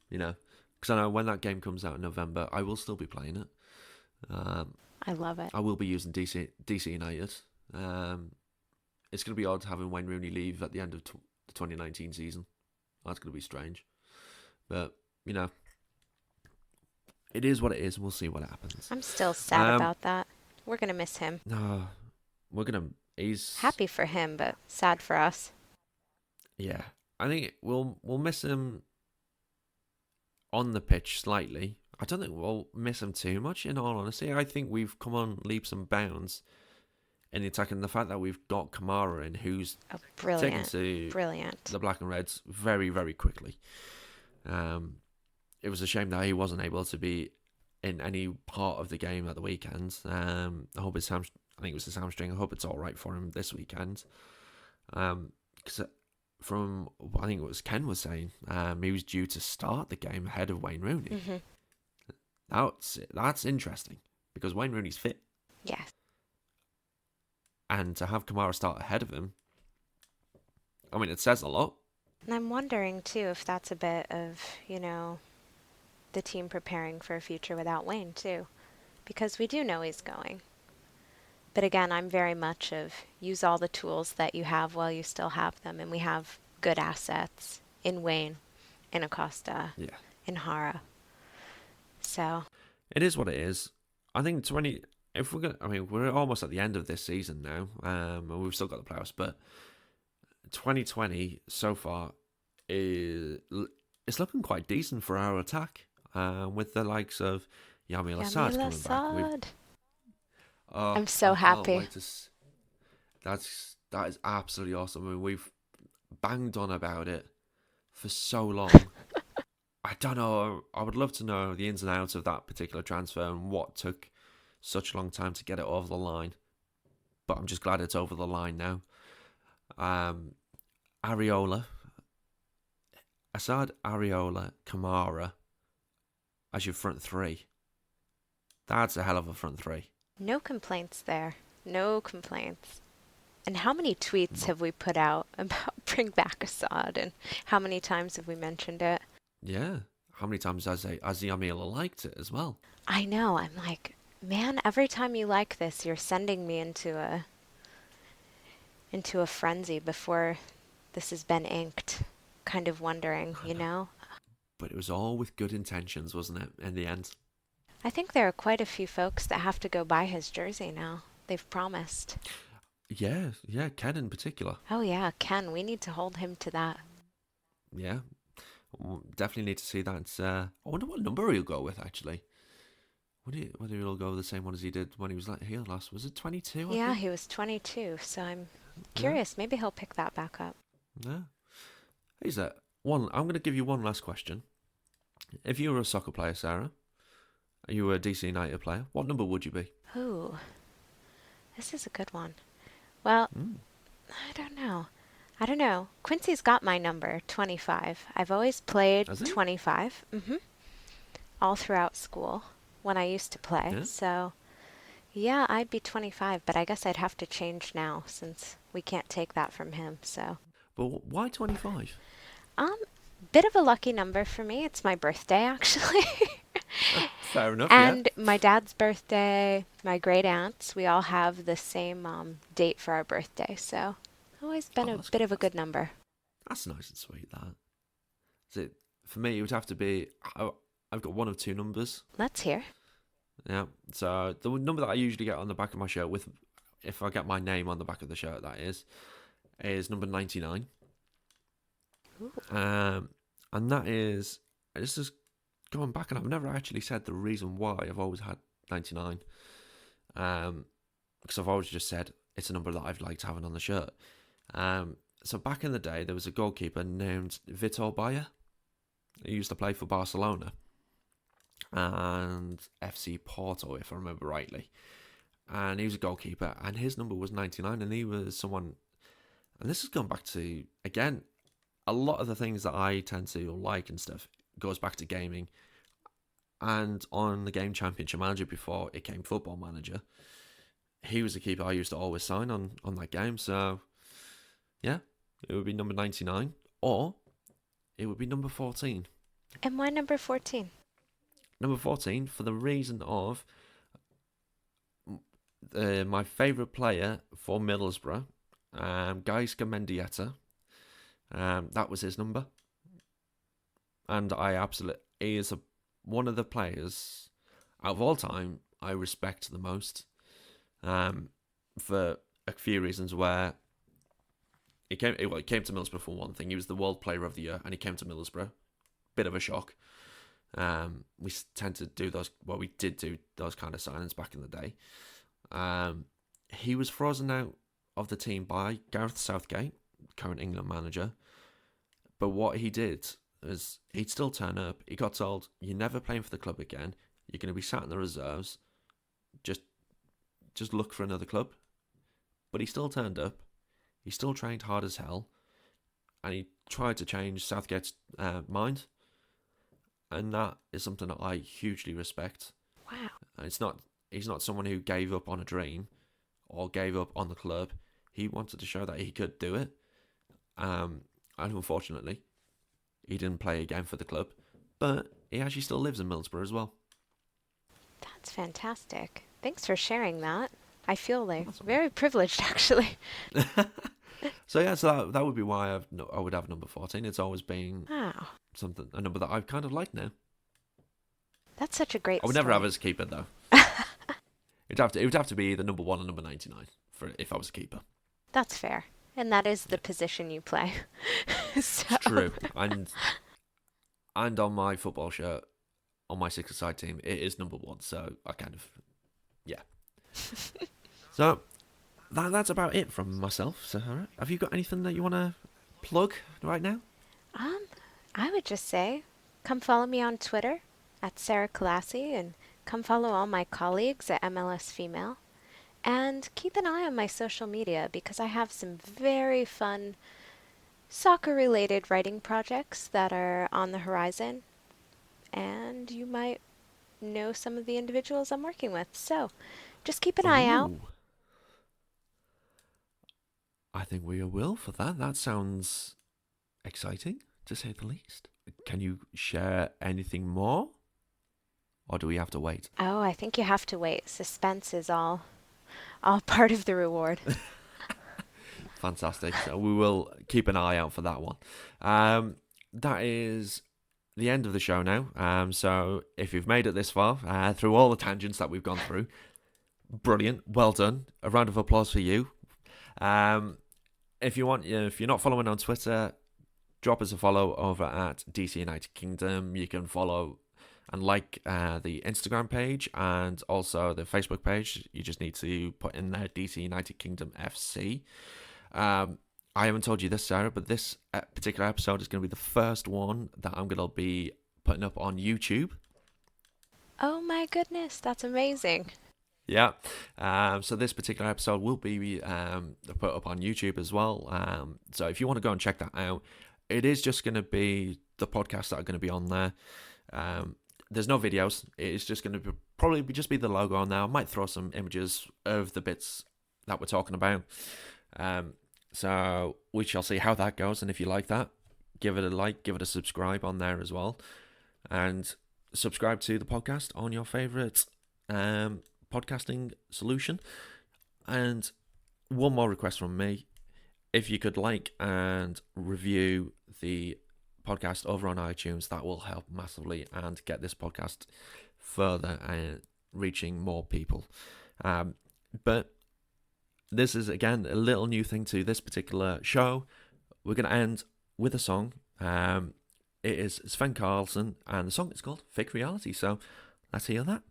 Because I know when that game comes out in November, I will still be playing it. I love it. I will be using DC United. It's going to be odd having Wayne Rooney leave at the end of the 2019 season. That's going to be strange. But, it is what it is, and we'll see what happens. I'm still sad about that. We're going to miss him. No, he's happy for him, but sad for us. Yeah, I think we'll miss him on the pitch slightly. I don't think we'll miss him too much, in all honesty. I think we've come on leaps and bounds in the attack, and the fact that we've got Kamara in, who's taken to the Black and Reds very, very quickly. It was a shame that he wasn't able to be in any part of the game at the weekend. I hope I think it was his hamstring. I hope it's all right for him this weekend. Because from I think it was Ken was saying, he was due to start the game ahead of Wayne Rooney. Mm-hmm. That's interesting because Wayne Rooney's fit. Yes. And to have Kamara start ahead of him, I mean, it says a lot. And I'm wondering too if that's a bit of the team preparing for a future without Wayne too, because we do know he's going. But again, I'm very much of use all the tools that you have while you still have them, and we have good assets in Wayne, in Acosta, in Hara. So it is what it is. I think we're almost at the end of this season now, and we've still got the playoffs, but 2020 so far it's looking quite decent for our attack, with the likes of Yamil Assad coming back. I'm so happy. That is absolutely awesome. I mean, we've banged on about it for so long. I don't know. I would love to know the ins and outs of that particular transfer and what took such a long time to get it over the line. But I'm just glad it's over the line now. Assad, Areola, Kamara as your front three. That's a hell of a front three. No complaints there. No complaints. And how many tweets have we put out about bring back Assad, and how many times have we mentioned it? Yeah. How many times has Yamila liked it as well? I know. I'm like, man, every time you like this, you're sending me into a frenzy before this has been inked. Kind of wondering, But it was all with good intentions, wasn't it, in the end? I think there are quite a few folks that have to go buy his jersey now. They've promised. Yeah, Ken in particular. Oh yeah, Ken. We need to hold him to that. Yeah, definitely need to see that. I wonder what number he'll go with, actually. Whether he'll go the same one as he did when he was here last. Was it 22? Yeah, he was 22, so I'm curious. Maybe he'll pick that back up. Yeah. Here's that one. I'm going to give you one last question. If you were a soccer player, Sarah, you were a DC United player, what number would you be? Ooh, this is a good one. Well, I don't know. Quincy's got my number, 25. I've always played 25. All throughout school when I used to play. Yeah. So, yeah, I'd be 25, but I guess I'd have to change now since we can't take that from him. So. But why 25? Bit of a lucky number for me. It's my birthday, actually. Fair enough. And my dad's birthday, my great aunt's, we all have the same date for our birthday. So, always been a bit of a good number. That's nice and sweet. That. For me, it would have to be. I've got one of two numbers. Let's hear. Yeah. So the number that I usually get on the back of my shirt, if I get my name on the back of the shirt, that is number 99. Ooh. And that is, this is going back, and I've never actually said the reason why I've always had 99. Because I've always just said it's a number that I've liked having on the shirt. So back in the day, there was a goalkeeper named Vitor Bayer. He used to play for Barcelona. and FC Porto, if I remember rightly. And he was a goalkeeper, and his number was 99, and he was someone, and this has gone back to, again, a lot of the things that I tend to like and stuff goes back to gaming. And on the game Championship Manager, before it came Football Manager, he was a keeper I used to always sign on that game. So, yeah, it would be number 99, or it would be number 14. And why number 14? Number 14, for the reason of my favourite player for Middlesbrough, Gaisca Mendieta. That was his number. And he is one of the players out of all time I respect the most, for a few reasons. Where he came to Middlesbrough for one thing. He was the World Player of the Year, and he came to Middlesbrough. Bit of a shock. We tend to do those. Well, we did do those kind of signings back in the day. He was frozen out of the team by Gareth Southgate, current England manager. But what he did is he'd still turn up. He got told, "You're never playing for the club again. You're going to be sat in the reserves. Just look for another club." But he still turned up. He still trained hard as hell, and he tried to change Southgate's mind. And that is something that I hugely respect. Wow. And he's not someone who gave up on a dream or gave up on the club. He wanted to show that he could do it. And unfortunately, he didn't play again for the club. But he actually still lives in Middlesbrough as well. That's fantastic. Thanks for sharing that. I feel like very privileged, actually. So yeah, so that would be why I would have number 14. It's always been Wow. a number that I've kind of liked now. That's such a great I would story. never have it as a keeper though. It would have to be either number 1 or number 99 if I was a keeper. That's fair. And that is the position you play. So. It's true. And on my football shirt, on my 6-a-side team, it is number 1. So I kind of, yeah. So that's about it from myself. Sarah, have you got anything that you want to plug right now? I would just say, come follow me on Twitter at Sarah Kallassy, and come follow all my colleagues at MLS Female. And keep an eye on my social media, because I have some very fun soccer-related writing projects that are on the horizon. And you might know some of the individuals I'm working with. So just keep an eye out. I think we will for that. That sounds exciting, to say the least. Can you share anything more? Or do we have to wait? Oh, I think you have to wait. Suspense is all part of the reward. Fantastic. So we will keep an eye out for that one. That is the end of the show now. So if you've made it this far, through all the tangents that we've gone through, brilliant. Well done. A round of applause for you. If you're not following on Twitter, drop us a follow over at DC United Kingdom. You can follow and like the Instagram page and also the Facebook page. You just need to put in there DC United Kingdom FC. I haven't told you this, Sarah, but this particular episode is going to be the first one that I'm going to be putting up on YouTube. Oh my goodness, that's amazing. Yeah. So this particular episode will be put up on YouTube as well. So if you want to go and check that out, it is just going to be the podcasts that are going to be on there. There's no videos. It's just going to probably just be the logo on there. I might throw some images of the bits that we're talking about. So we shall see how that goes. And if you like that, give it a like, give it a subscribe on there as well. And subscribe to the podcast on your favourite podcasting solution. And one more request from me. If you could like and review the podcast over on iTunes, that will help massively and get this podcast further and reaching more people. But this is, again, a little new thing to this particular show. We're going to end with a song. It is Sven Karlsson, and the song is called Fake Reality. So let's hear that.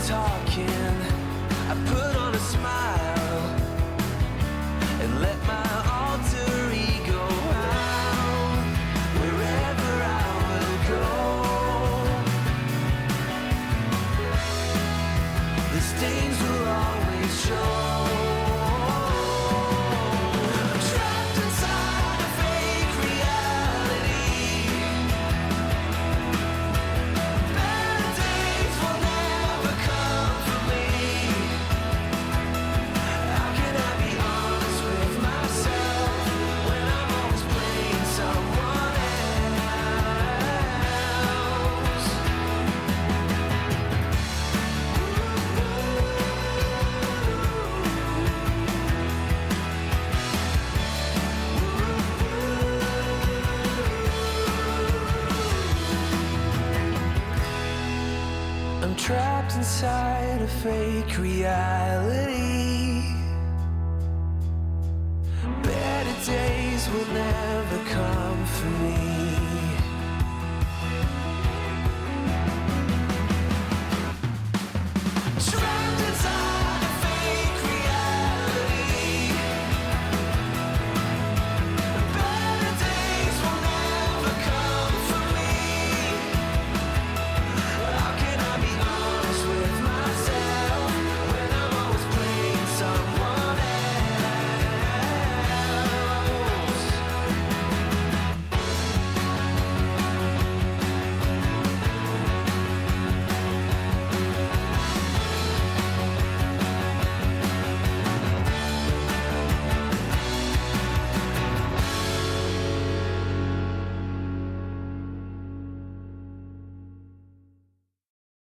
talking, I put on a smile and let my alter ego out wherever I will go. The stains will always show. I'm trapped inside a fake reality. Bad days will never come for me. How can I be honest with myself when I'm always playing someone else? I'm trapped inside a fake reality. Better days will never come for me.